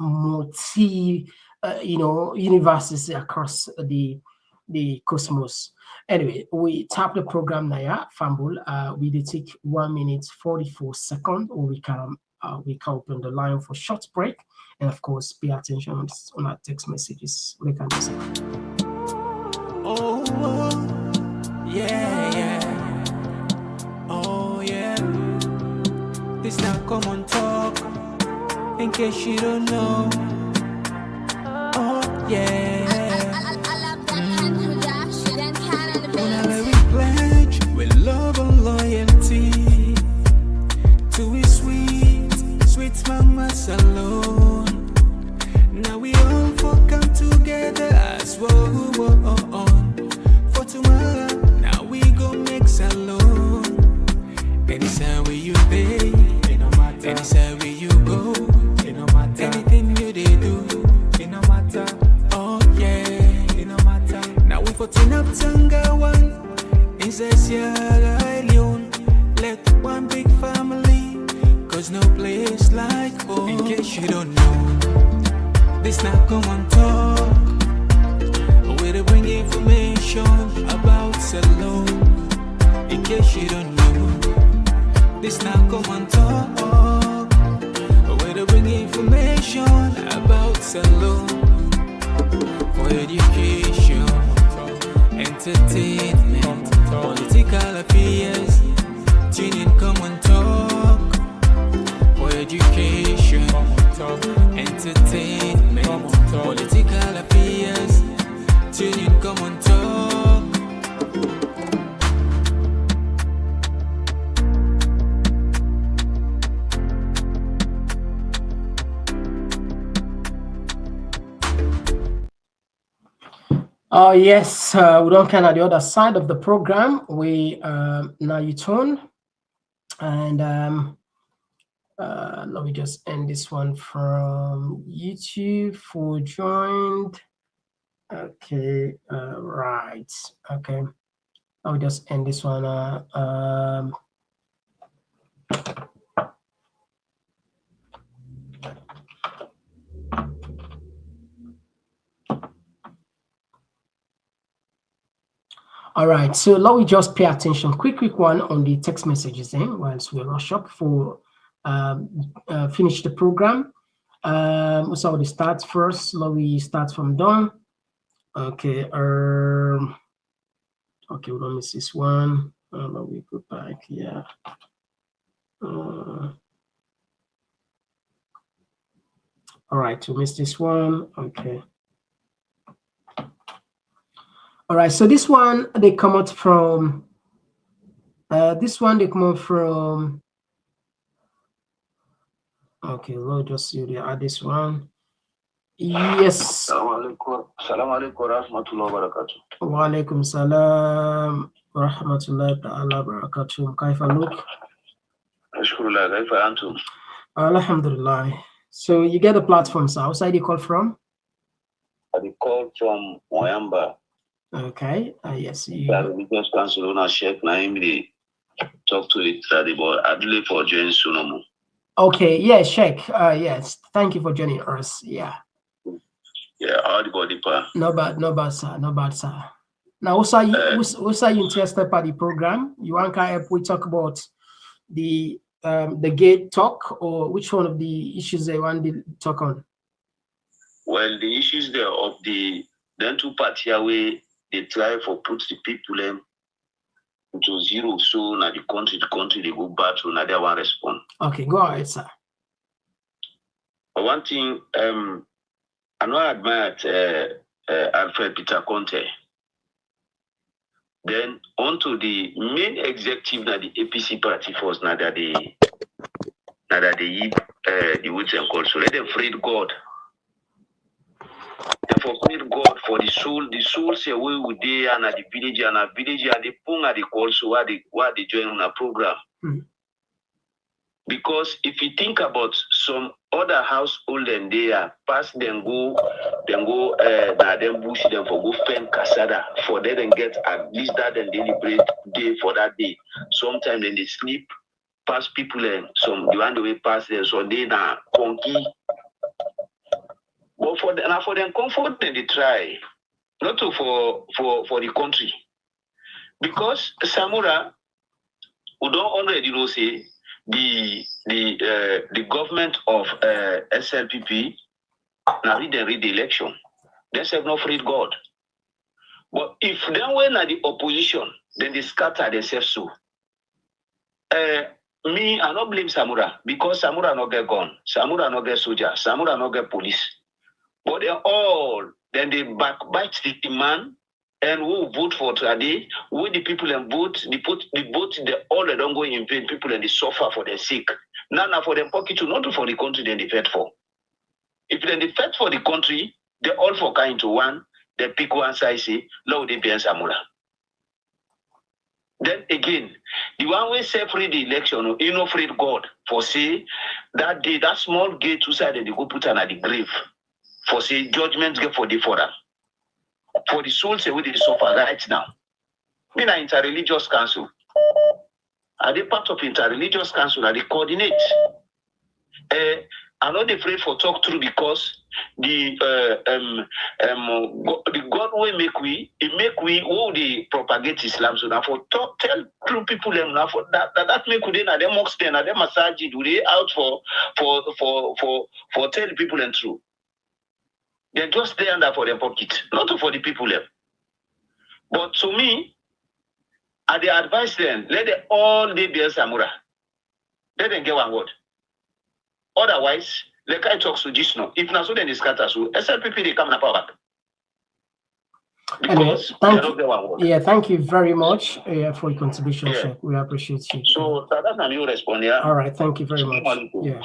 universes across the cosmos. Anyway, we tap the program now, Fambul. We did take 1 minute 44 seconds, or we can open the line for short break, and of course pay attention on our text messages. We can do something. Oh, yeah. Oh, yeah. This now Komon-Tok, in case you don't know. Oh, yeah. Whenever we pledge with love and loyalty to his sweet mama alone. Now we all come together as one. For tomorrow, now we go mix alone. Anytime where you pay, anytime where you go, anything you they do, it no matter. Oh yeah, it no matter. Now we for turn up Tanga one, inside Sierra Leone. Let one big family, cause no place like home. In case you don't know, this now Komon-Tok. Where to bring information about Salone. In case you don't know, this now Komon-Tok. Where to bring information about Salone. For education, entertainment, political affairs. Tune in, Komon-Tok. For education, entertainment, political affairs. Tune in, Komon-Tok. Oh yes, we don't kind of the other side of the program. We now you turn, and let me just end this one from YouTube for joined. Okay, right. Okay, I'll just end this one. All right, so let me just pay attention. Quick one on the text messages then, whilst we rush up for finish the program. So we start first. Let me start from Don. Okay, okay, we don't miss this one. Let me go back here. All right, we missed this one. Okay. All right, so this one they come out from. This one they come out from. Okay, we'll just see the add this one. Yes. Salam alaikum rahmatullahi wa barakatuh. Wa alaikum salam wa rahmatullahi ta'ala barakatuh. Kaifa look? Ashkurullah, kaifa antum? Alhamdulillah. So you get the platform, so outside you call from? I call from Moyamba. Okay. Yes. The religious council owner Sheikh Naim talk to it but Adley for joining Sunomo. Okay, yeah, Sheikh. Yes. Thank you for joining us. Yeah. Yeah, all the body part. No bad, sir. No bad, sir. Now, also, you interested by the program? You want to help we talk about the gate talk, or which one of the issues they want to talk on? Well, the issues there of the two party where they try for put the people into zero, so now the country they go back to another one respond. Okay, go ahead, sir. But one thing, I know I admired Alfred Peter Conteh. Then onto the main executive na the APC party force now that they the woods and call. So let them free God. Therefore, free God for the soul say we would they and at the village and the pung at the call so why they join on a program. Because if you think about some other household and they are past them go them bush them for go spend casada for them and get at least that and daily bread day for that day. Sometimes then they sleep past people and some the one the way past them so they na conky. But for them comfort then they try. Not to for the country. Because Samura who don't already know say the government of SLPP now read the election. They say no free God. But if they were at the opposition, then they scatter themselves so. Me, I don't blame Samura because Samura no get gun, Samura no get soldier, Samura no get police. But they backbite the man and who vote for today, with the people and vote, all they don't go in vain, people and they suffer for their sake. Now for them pocket to not for the country then they fight for. If then they fight for the country, they all for kind to one, they pick one side say, Lord they be Samura. Then again, the one way say free the election, you know free God for say that day, that small gate two side they go put on at the grave. For say judgment get for the further. For the souls say we they suffer right now. Me na interreligious council. Are they part of interreligious council? Are they coordinate? I'm not afraid for talk through because the God will make we who they propagate Islam. So now for tell true people them now for that make we na them mosque na them massage do they out for tell people and true. They're just there under for their pocket, not for the people there. But to me, I they advise them, let them all be Samura. Let them get one word. Otherwise, like I talk to this now. If not so then they scatter so SLPP they come in a power back. Because thank you very much for your contribution, Chef. We appreciate you. So that's how you respond, yeah. All right, thank you very much. Yeah,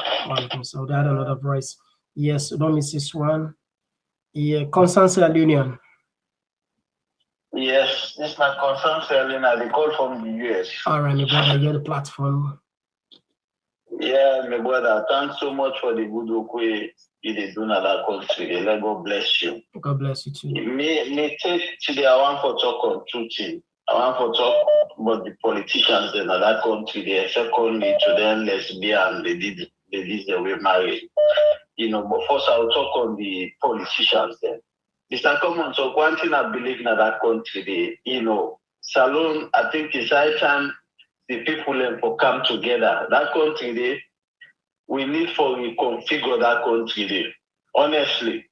so that another voice. Yes, don't miss this one. Yeah, Constance Union. Yes, this is not Constance Union. They call from the US. All right, my brother, you're the platform. Yeah, my brother, thanks so much for the good work you do in that country. Let God bless you. God bless you too. Me take today, I want to talk on two things. I want to talk about the politicians in that country. They secondly to them lesbian, they did the way married. But first I'll talk on the politicians then. Mr. Komon-Tok, one thing I believe in that country, Salon, I think it's high time the people for come together. That country, we need for reconfigure that country. Honestly,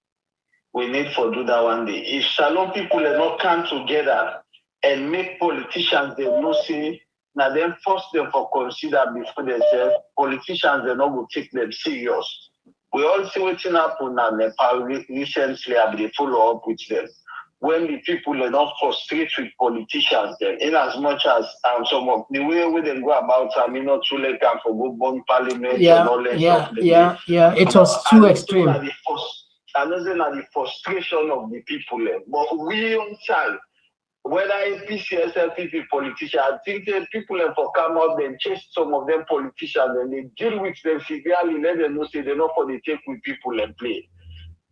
we need for do that one day. If Salon people not come together and make politicians, they no see, now then force them for consider before themselves, politicians, they not will take them serious. We all see what's happened now. Nepal recently, they follow up with them. When the people are not frustrated with politicians, then, in as much as some of the way they go about, too late for go burn parliament and all that stuff. Yeah. It was too extreme. Another the frustration of the people, but we on time. Whether APC, SLPP politicians, I think the people for come out and chase some of them politicians and they deal with them severely, let them know say they're not for the take with people and play.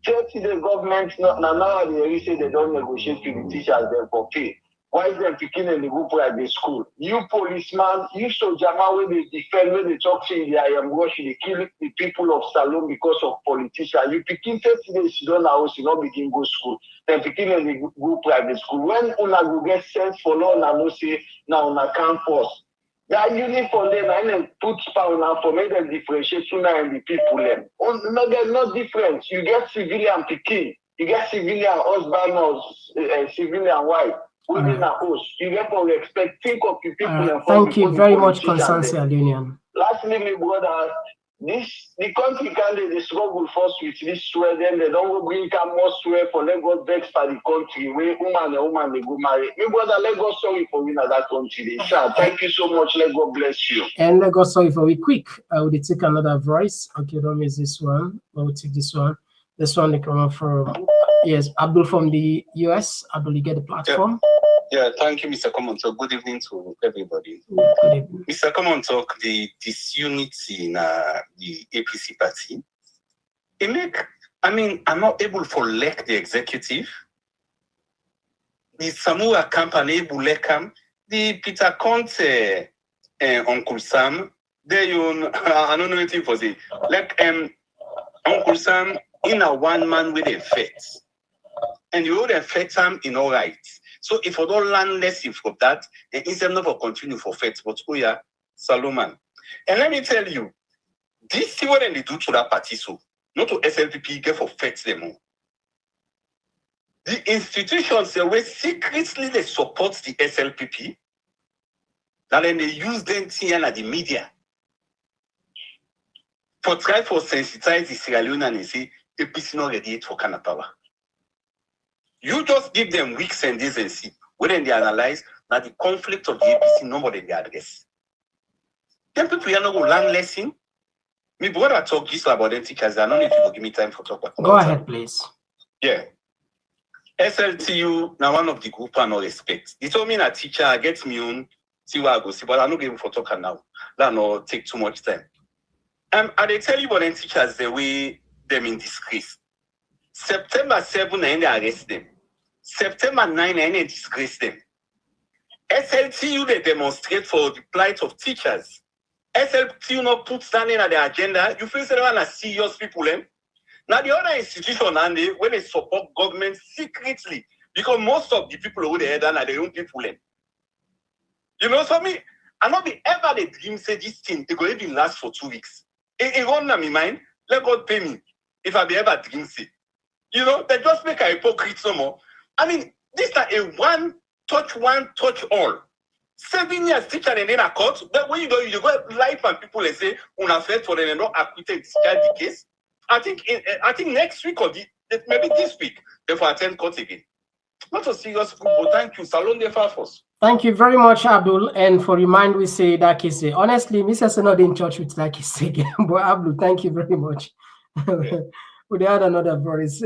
Tell the government now they say they don't negotiate with the teachers them for pay. Why them picking in the group private school? You policeman, you soldier man when they defend, when they talk to you, I am watching, they kill the people of Salome because of politicians. You picking 30 days, you don't know, you don't begin go school. Then picking in the group private school. When una go get sent for law, una no say, now una campus. That uniform them, and then put power now for make them differentiate Suna and the people them. No, there's no difference. You get civilian picking, you get civilian husband or civilian wife. Within a host, you get to respect, think of the people. Thank you very much, Constance Union. Lastly, my brother, the country they struggle first with this swear, then they don't bring come more swear for Lagos vex for the country where woman they go marry. My brother, Lagos sorry for winning that country. Sir, thank you so much. Lagos bless you. And Lagos sorry for we quick. I will take another voice. Okay, don't miss this one. I will take this one. This one they come from Abdul from the US. Abdul, you get the platform. Yeah, thank you, Mr. Komon-Tok. Good evening to everybody. Mr. Komon-Tok, the disunity in the APC party, I'm not able to elect the executive. The Samura camp unable lekam, the Peter Conteh, Uncle Sam, I don't know anything for the Uncle Sam in a one man with a fate. And you would affect him in all right. So if I don't learn lesson from that, then instead of continue for faith, but Solomon. And let me tell you, this is what they do to that party, so not to SLPP get for faith them all. The institutions they were secretly they support the SLPP, and then they use them and the media for try for sensitize the Sierra Leone and they say APC not ready for kind of power. You just give them weeks and days and see. When they analyze that the conflict of the APC, nobody they address. Then people are not going to learn lesson. Me brother talk this about them teachers. I don't know if you will give me time for talk about. Go ahead, please. Yeah. SLTU, now one of the group I no respect. They told me a teacher gets me on, see what I go see, but I'm not going for talk now. That no take too much time. And they tell you about them teachers the way them in disgrace. September 7, they arrest them. September 9, they disgrace them. SLTU, they demonstrate for the plight of teachers. SLTU not put standing at the agenda. You feel they want to serious people, eh? Now, the other institution, and when they support government secretly, because most of the people who they are their own people, eh? You know, so me, I not be ever the dream say this thing, it will even last for 2 weeks. It run on my mind, let God pay me if I be ever dream say. You know, they just make a hypocrite no more. I mean, this is a one touch all. 7 years teacher and then a court. But when you go live and people and say, "Una fair for them not acquitted the case." I think next week or maybe this week they will attend court again. Not a serious group, but thank you. Salon de Farfos. Thank you very much, Abdul. And for remind we say that case. Honestly, Mrs. not in church with that case again. But Abdul, thank you very much. We had another voice.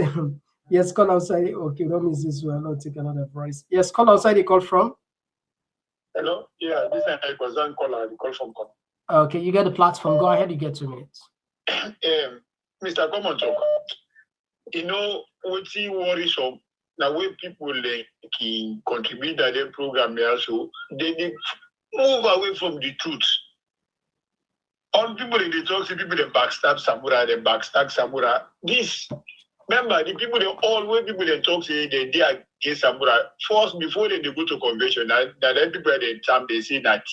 Yes, call outside. Okay, don't miss this one. I'll take another voice. Yes, call outside. You call from? Hello. Yeah, this is a person caller. The call from. Okay, you get the platform. Go ahead. You get 2 minutes. Mr. Komon-Tok, you know what you worry so now when people can contribute to their program also they move away from the truth. All people in the talk, people they backstab Samura. This remember the people they always people they talk say they against Samura. First before they go to convention, that then people they time they say that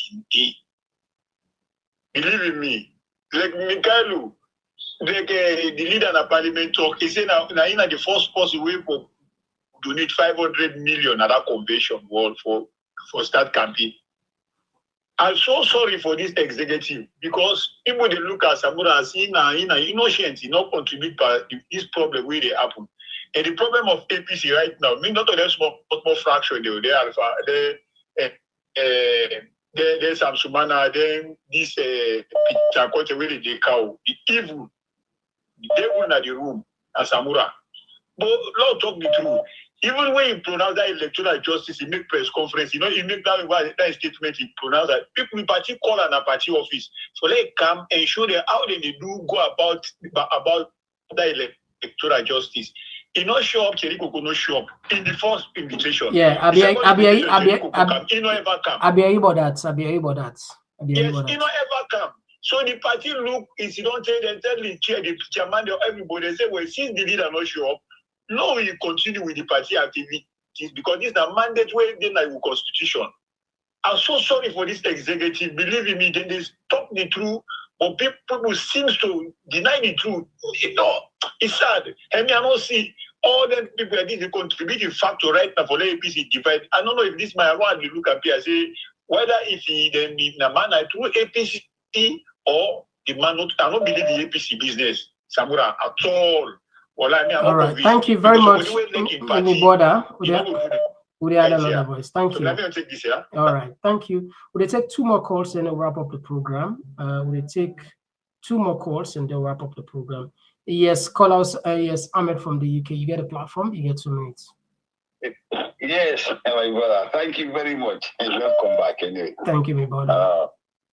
believe in me, like Mikhailo, like the leader in the parliament talk, he said now in the first person way for donate 500 million at that convention world for start campaign. I'm so sorry for this executive because people they look at Samura as innocent, he not contribute to this problem where they happen. And the problem of APC right now, not only small fraction there's some Sumana, then this Peter Conteh where they cow, the evil, the devil in the room, as Samura. But Lord talk the truth. Even when you pronounce that electoral justice, he make press conference, you make that statement, he pronounce that people in party call on a party office. So they come and show them how they do go about that electoral justice. He not show up, Cheriko could not show up in the first invitation. Yeah, I'll be able that. He not ever come. So the party look is you don't tell the chairman of everybody. They say, well, since the leader not show up, no, we continue with the party activities because this is a mandate where they like constitution. I'm so sorry for this executive. Believe me, they talk the truth, but people seems to deny the truth. You know, it's sad. I mean, I don't see all them people that did the contributing factor right now for the APC divide. I don't know if this my one you look at here, I say whether if he then the man I through APC or the man not I don't believe the APC business, Samura at all. Well, I mean, all right, thank you very much, Border. Would add another voice? Thank you. All right, thank you. Would they take 2 more calls and then wrap up the program? Would they take 2 more calls and then wrap up the program? Yes, call us. Yes, Ahmed from the UK. You get a platform. You get 2 minutes. Yes, my brother. Thank you very much, and welcome back. Anyway, thank you, my brother.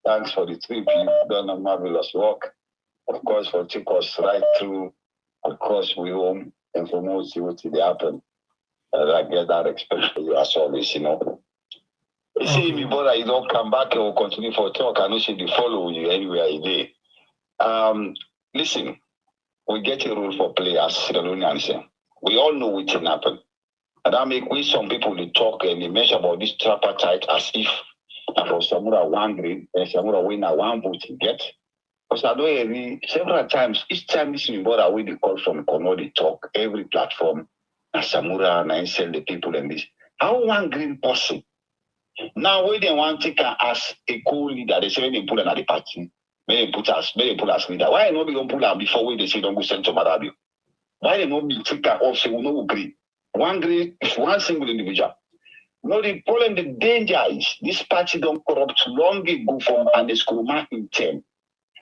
Thanks for the trip. You've done a marvelous work. Of course, for took us right through. Of course, we home and for most what did happen. I get that respect for you as always, you know. You see me, brother, you don't come back and we'll continue for talk. I know she will follow you anywhere you day. Listen, we get a rule for players, Sierra Leoneans. We all know what can happen. And that make we some people they talk and they mention about this tripartite as if for Samura 1 grade and Samura winner 1 vote you get. Because I know several times, each time this is brother we they call from Komon-Tok talk, every platform. Samura and I sell the people and this. How 1 green person? Now we didn't want to take as a co-leader. They say they put another party. May put us leader. Why not be on pull out before we they say don't go send to Marabio? Why they not be take also we no agree? 1 green is 1 single individual. No, the problem, the danger is this party don't corrupt long ago from Ernest Koroma in 10.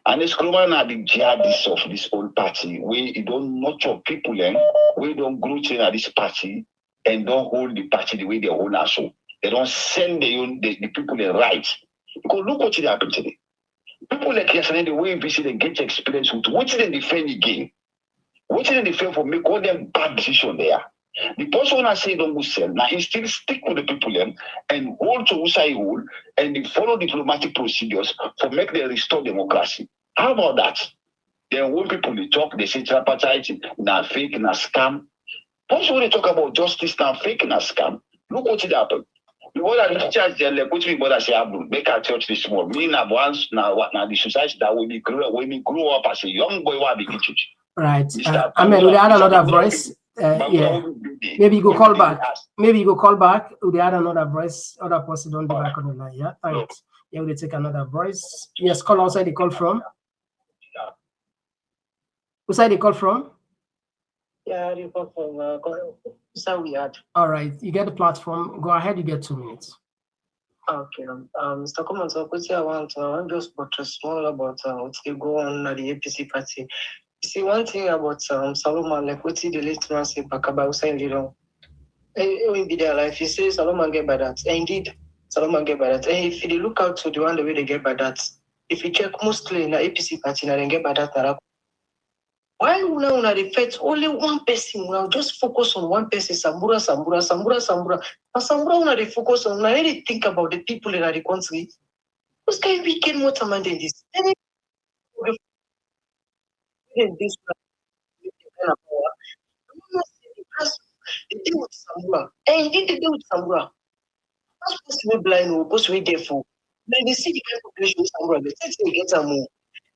And this Koroma are the jihadists of this old party. We don't nurture people and we don't grow in this party and don't hold the party the way they hold us. So they don't send the people the rights. Because look what happened today. People like yesterday, the way APC they get experience with what they defend again. What they defend for make all them bad decisions there. The person when I say don't go sell, now he still stick with the people and hold to Usai hold and they follow diplomatic procedures for make them restore democracy. How about that? Then when people they talk, they say tripartite, na fake, na scam. Also when they talk about justice, na fake, na scam. Look what it happened. The word that the church they like, which we brother say, make our church this small. Me na once now the society that when we grow up as a young boy, why begin church. Right. I mean, we add another voice. Yeah. Maybe you go call back. Maybe you go call back. We add another voice. Other person don't be back on the line. Yeah. Thanks. Yeah, we take another voice. Yes, call outside the call from. Who's side they call from? Yeah, you call from Sawiyad. All right, you get the platform. Go ahead, you get 2 minutes. Okay. Mr. Komon-Tok, I want just small about what they go on at the APC party. You see, one thing about Solomon, like what the late man say back about saying, you know, it will be their life. He says Solomon get by that. And indeed, Solomon get by that. And if you look out to the one the way they get by that, if you check mostly in the APC party, they get by that. Why now they fight only one person? Now just focus on one person. Sambura. But Sambura they focus on. Now they think about the people in the country. Who's going to be getting more time than this? This they deal with Sambura. And indeed they deal with Sambura. Not supposed to be blind or supposed to be deaf. Then they see the kind of population with Sambura. They think they get some more.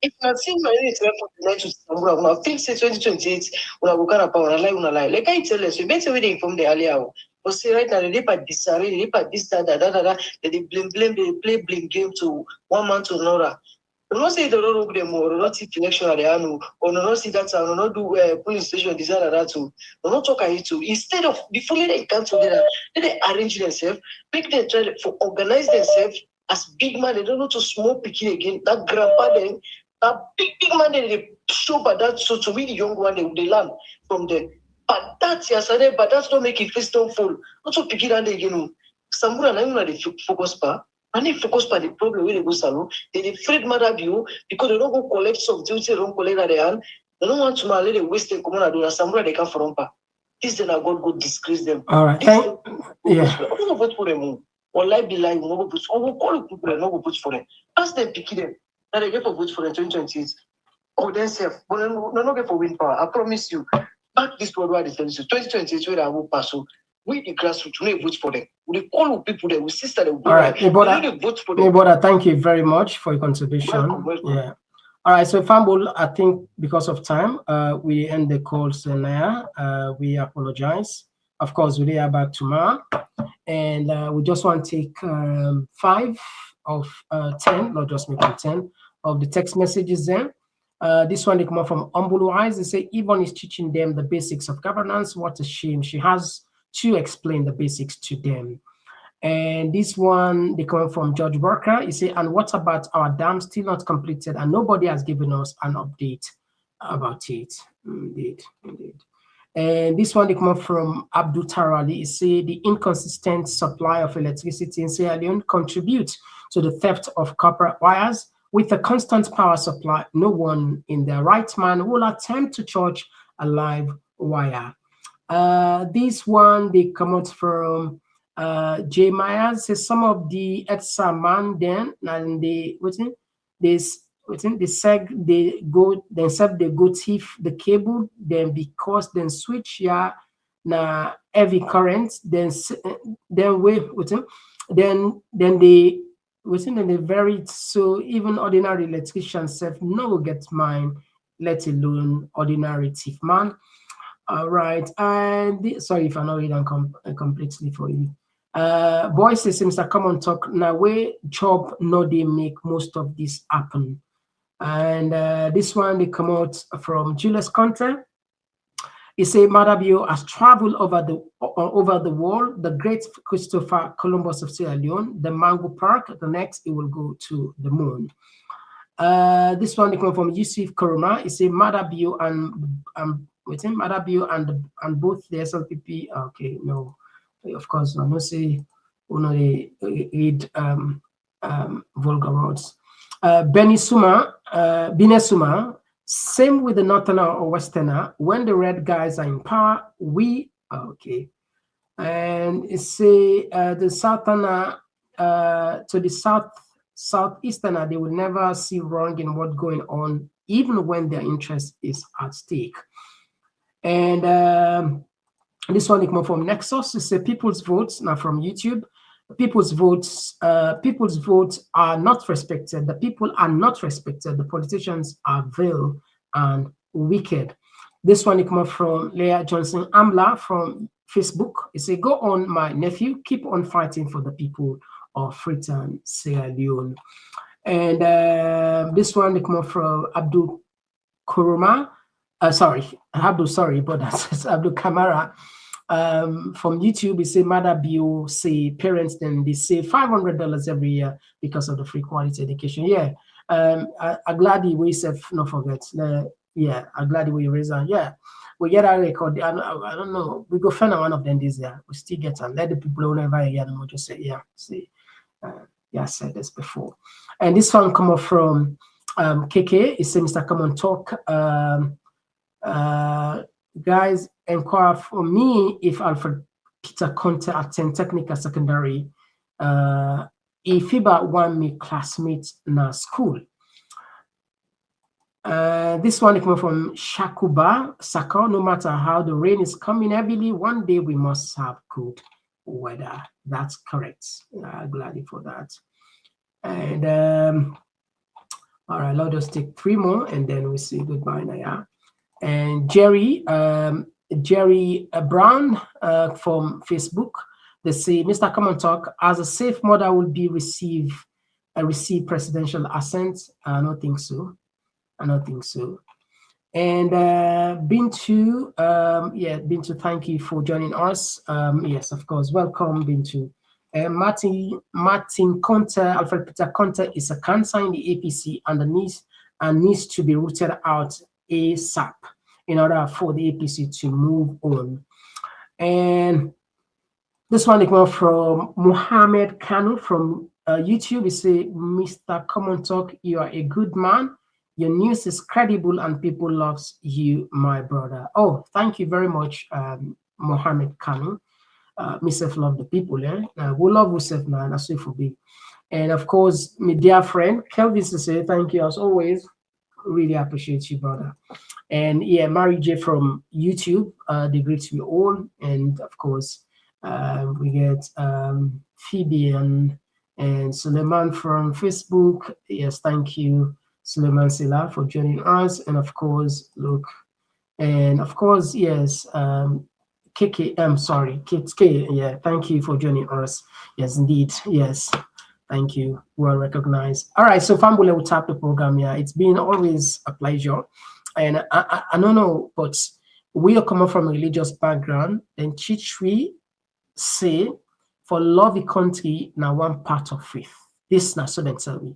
If you see my for the night to Sambura, when I think 2028, when I go kind of power, lie. Like I tell us, you better wait from the earlier. But see right now, they part disarray, they part this, that, they blame, they play blame game to one man to another. We don't say they don't know them or not see election at the annual, or not see that, or not do police station, this, that, too. Or not talk at it too. Instead of, before they come together, they arrange themselves, make them try to organize themselves as big man. They don't know to small picking again. That grandpa then, that big man, they show by that, so to be the young one, they learn from them. But that's yesterday, but that's not make it crystal full. Not to pick it and again. Sambura na they focus pa. And they focus on the problem where they go salon. They afraid mother view because they don't go collect some duty, they don't collect at the hand. They don't want to let the waste they come on and do Sambura they come from pa. This then I God go disgrace them. All right. Yeah. I don't vote for them. Wallahi billahi, we no go put. We call people and no go put for them. Ask them, pick them. Now they get for vote for them 2028. Oh, then self, but no get for win power. I promise you. Back this word where they tell you 2028 where I will pass. So we the grassroots, we vote for them. We call people there. We sister them. All right. Vote for them. Ebola, thank you very much for your contribution. Welcome. Yeah. All right. So Fambul, I think because of time, we end the calls now. We apologize. Of course, we are back tomorrow. And we just want to take 5 of 10, not just maybe 10, of the text messages there. This one they come up from Umbulu Eyes. They say Yvonne is teaching them the basics of governance. What a shame. She has to explain the basics to them. And this one they come from George Worker. He say, and what about our dam still not completed and nobody has given us an update about it? Indeed. And this one they come up from Abdul Tarali. He say the inconsistent supply of electricity in Sierra Leone contributes to the theft of copper wires. With a constant power supply, no one in their right mind will attempt to charge a live wire. This one they come out from J. Myers. Says some of the ETSA man then and they go thief the cable then because then switch na heavy current then they vary so even ordinary electricians self no get mine, let alone ordinary thief man. All right, and sorry if I not read them completely for you. Boys says Mr. Komon-Tok now way job no they make most of this happen. And this one they come out from Julius Conteh. He say Madabio has traveled over the world, the great Christopher Columbus of Sierra Leone, the Mango Park. The next he will go to the moon. This one they come from Yusuf Koroma. He say Madabio and both the SLPP. Okay, no, of course no. No say they read vulgar words. Binesuma, same with the northerner or westerner. When the red guys are in power, we are okay. And it say the southerner to the southeasterner, they will never see wrong in what's going on, even when their interest is at stake. And this one come from Nexus. It's a people's votes now from YouTube. People's votes are not respected. The people are not respected. The politicians are vile and wicked. This one come from Leah Johnson Amla from Facebook. It say, go on, my nephew, keep on fighting for the people of Freetown, Sierra Leone. And this one come from Abdul Koroma. Sorry, but that's Abdul Kamara. From YouTube, we say Madabio say parents then they save $500 every year because of the free quality education. Yeah, I'm glad we said no forget. Yeah, I'm glad we raise that. Yeah, we get our record. I don't know. We go find one of them this year. We still get and let the people who never hear them just say yeah. See, yeah, I said this before. And this one come up from KK. It says Mr. Komon-Tok. Guys, inquire for me if Alfred Peter Conteh attend technical secondary. If FIBA want me classmates na school. This one coming from Shakuba Saka. No matter how the rain is coming heavily, one day we must have good weather. That's correct. Glad for that. And all right, I'll just take 3 more and then we say goodbye now. Yeah. And Jerry Brown from Facebook, they say Mr. Komon-Tok, as a safe mother will be receive presidential assent. I don't think so. And Bintu, Bintu, thank you for joining us. Yes, of course, welcome Bintu. Martin Conteh, Alfred Peter Conteh is a cancer in the APC and needs to be rooted out ASAP in order for the APC to move on. And this one is from Muhammad Kanu from YouTube. He say, Mr. Komon-Tok, you are a good man. Your news is credible and people loves you, my brother. Oh, thank you very much, Mohammed Kanu. Myself love the people, we love yourself now, and that's it for me. And of course, my dear friend Kelvin to say thank you as always. Really appreciate you, brother. And yeah, Mary J from YouTube, they greet you all. And of course, we get Phoebe and Suleiman from Facebook. Yes, thank you, Suleiman Silla, for joining us. And of course, look, and of course, yes, KK, I'm sorry, Kids K, yeah, thank you for joining us. Yes, indeed, yes, thank you, well recognized. All right, so Fambule will tap the program here. It's been always a pleasure. And I don't know, but we are coming from a religious background, then Chichwi say, for love the country, now one part of faith. This now so then tell me.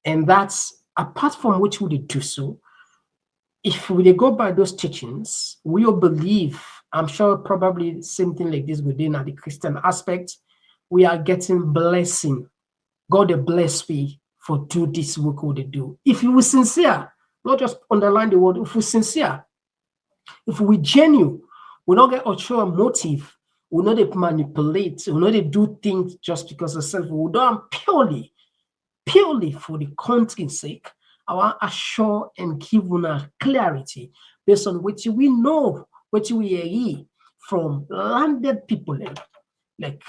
And that's, apart from which we do so, if we go by those teachings, we will believe, I'm sure probably same thing like this within the Christian aspect, we are getting blessing. God will bless we for do this work what they do. If you were sincere, not just underline the word, if we're sincere, if we genuine, we not get ulterior motive, we not manipulate, we not do things just because of self, we do purely for the country's sake. I want to assure and give una clarity based on what we know, what we hear from landed people. Like,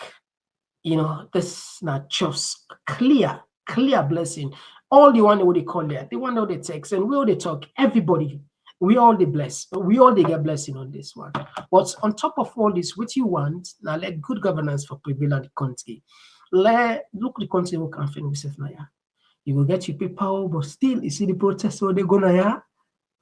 you know, this not just clear blessing. All the one what they call there, the one that they text and we all they talk, everybody, we all they bless, we all they get blessing on this one. But on top of all this, what you want, now let good governance for prevail in the country. Look the country who can finish with now. You will get your people, but still, you see the protests where they're gonna have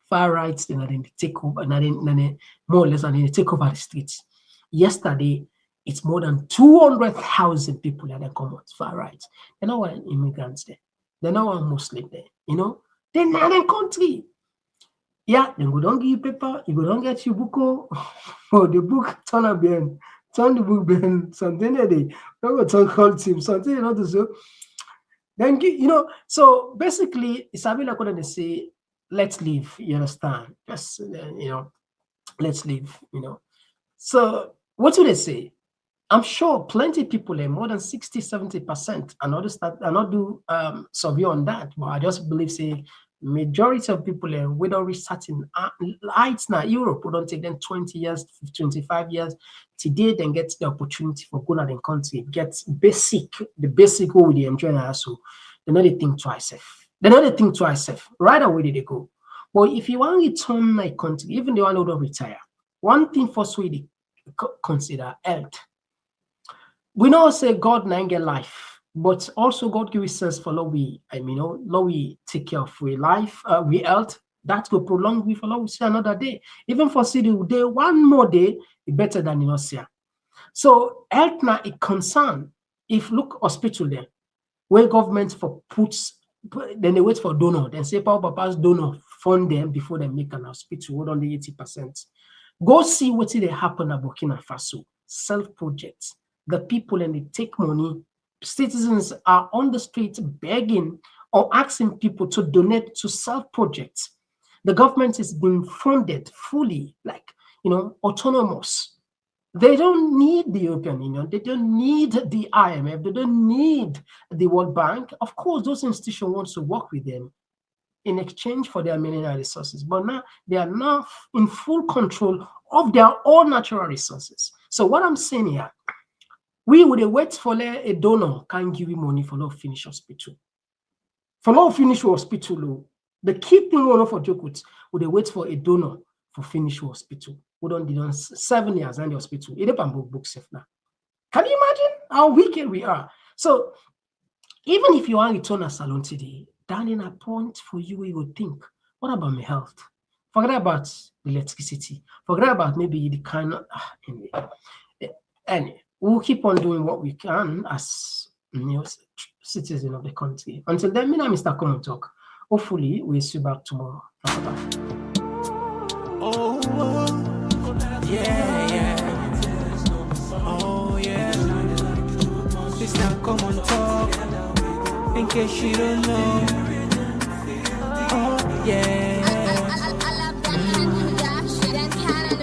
far right, then they take over, and then more or less, and then they take over the streets. Yesterday, it's more than 200,000 people that come out far right. They're not one immigrants there. They're not one Muslim there. You know, they're not in country. Yeah, then go don't give you paper, you go don't get your book, or the book turn the book behind something that they don't go call team something not to so. Then you know, so basically, it's a bit like what they say, let's live, you understand? Just you know, let's live, you know. So what do they say? I'm sure plenty of people, more than 60-70%, and not do survey on that, but I just believe say majority of people we don't reach certain heights now. Europe, we don't take them 20 years, 25 years. Today, then get the opportunity for going out in country, get the basic what we enjoy now. So they know they think twice. Right away they go. But if you want to return my country, even the one who don't retire, one thing first we consider health. We know say God na get life, but also God give us sense for we take care of we life, we health. That will prolong we for long we see another day. Even for see the day, one more day, it better than you see. So health now it concern. If look hospital there, where government for puts, then they wait for donor, then say papa's donor fund them before they make an hospital, hold on the 80%. Go see what they happen at Burkina Faso, self-projects. The people and they take money. Citizens are on the street begging or asking people to donate to self-projects. The government is being funded fully, like, you know, autonomous. They don't need the European Union. They don't need the IMF. They don't need the World Bank. Of course, those institutions want to work with them in exchange for their mineral resources. But now they are now in full control of their own natural resources. So what I'm saying here, we would wait for a donor can give you money for not finish hospital. For not finish hospital, the key thing we know for Jokut would wait for a donor for finish hospital. We don't do 7 years and the hospital. It depends book safe now. Can you imagine how wicked we are? So even if you want to return a salon today, down in a point for you, you would think, what about my health? Forget about electricity. Forget about maybe the kind of anyway. We'll keep on doing what we can as citizens of the country. Until then, my name is Mr. Komon-Tok. Hopefully, we'll see you back tomorrow. Bye-bye. Oh, yeah. Oh, yeah. Mr. Komon-Tok. In case you don't know. Oh, yeah.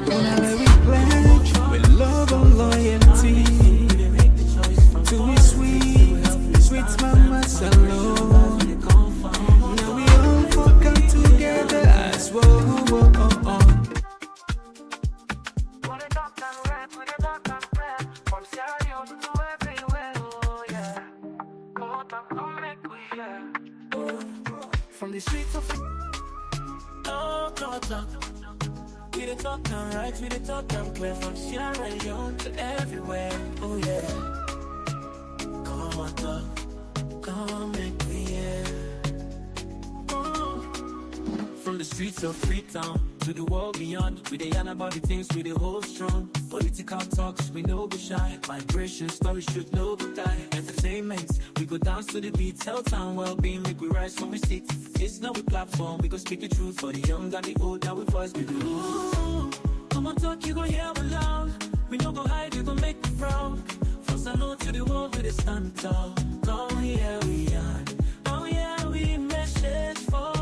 When I pledge, we From the streets of no talk. We the talk and right, we the talk and clear. From Sierra Leone to everywhere. Oh yeah. Komon-Tok, come make me hear. From the streets of Freetown to the world beyond, we dey yarn about the things we dey hold strong. Political talks, we know be shy. Migration stories should know be die. Entertainment, we go dance to the beat. Health and well-being, make we rise from we sit. It's not a platform, we go speak the truth for the young and the old. That we voice be good. Komon-Tok, you go hear me loud. We no go hide, you go make me proud. From Salon to the world, we dey stand tall. Come here we are. Oh yeah, we message for.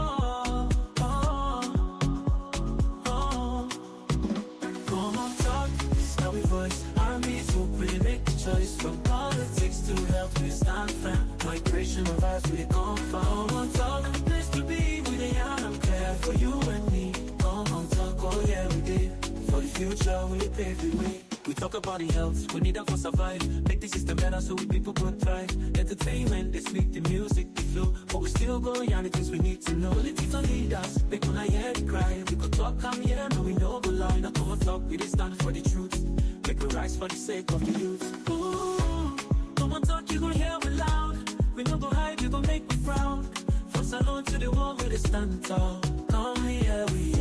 Voice, armies open, make the choice. From politics to health, we stand firm. Migration of us, we come from. Komon-Tok, place to be, we the young care for you and me. Komon-Tok, oh yeah, we did. For the future, we pave the way. We talk about the health, we need them for survive. Make the system better so we people could thrive. Entertainment, they speak the music, the flow. But we still go on the things we need to know. Political leaders, they gonna hear the cry. We could talk, come here, no we know go lie. Now Komon-Tok, we dey stand for the truth. Make we rise for the sake of the youth. Ooh, Komon-Tok, you gon' hear me loud. We no go hide, you gon' make me proud. From Salon to the world, we dey stand tall. Come here, we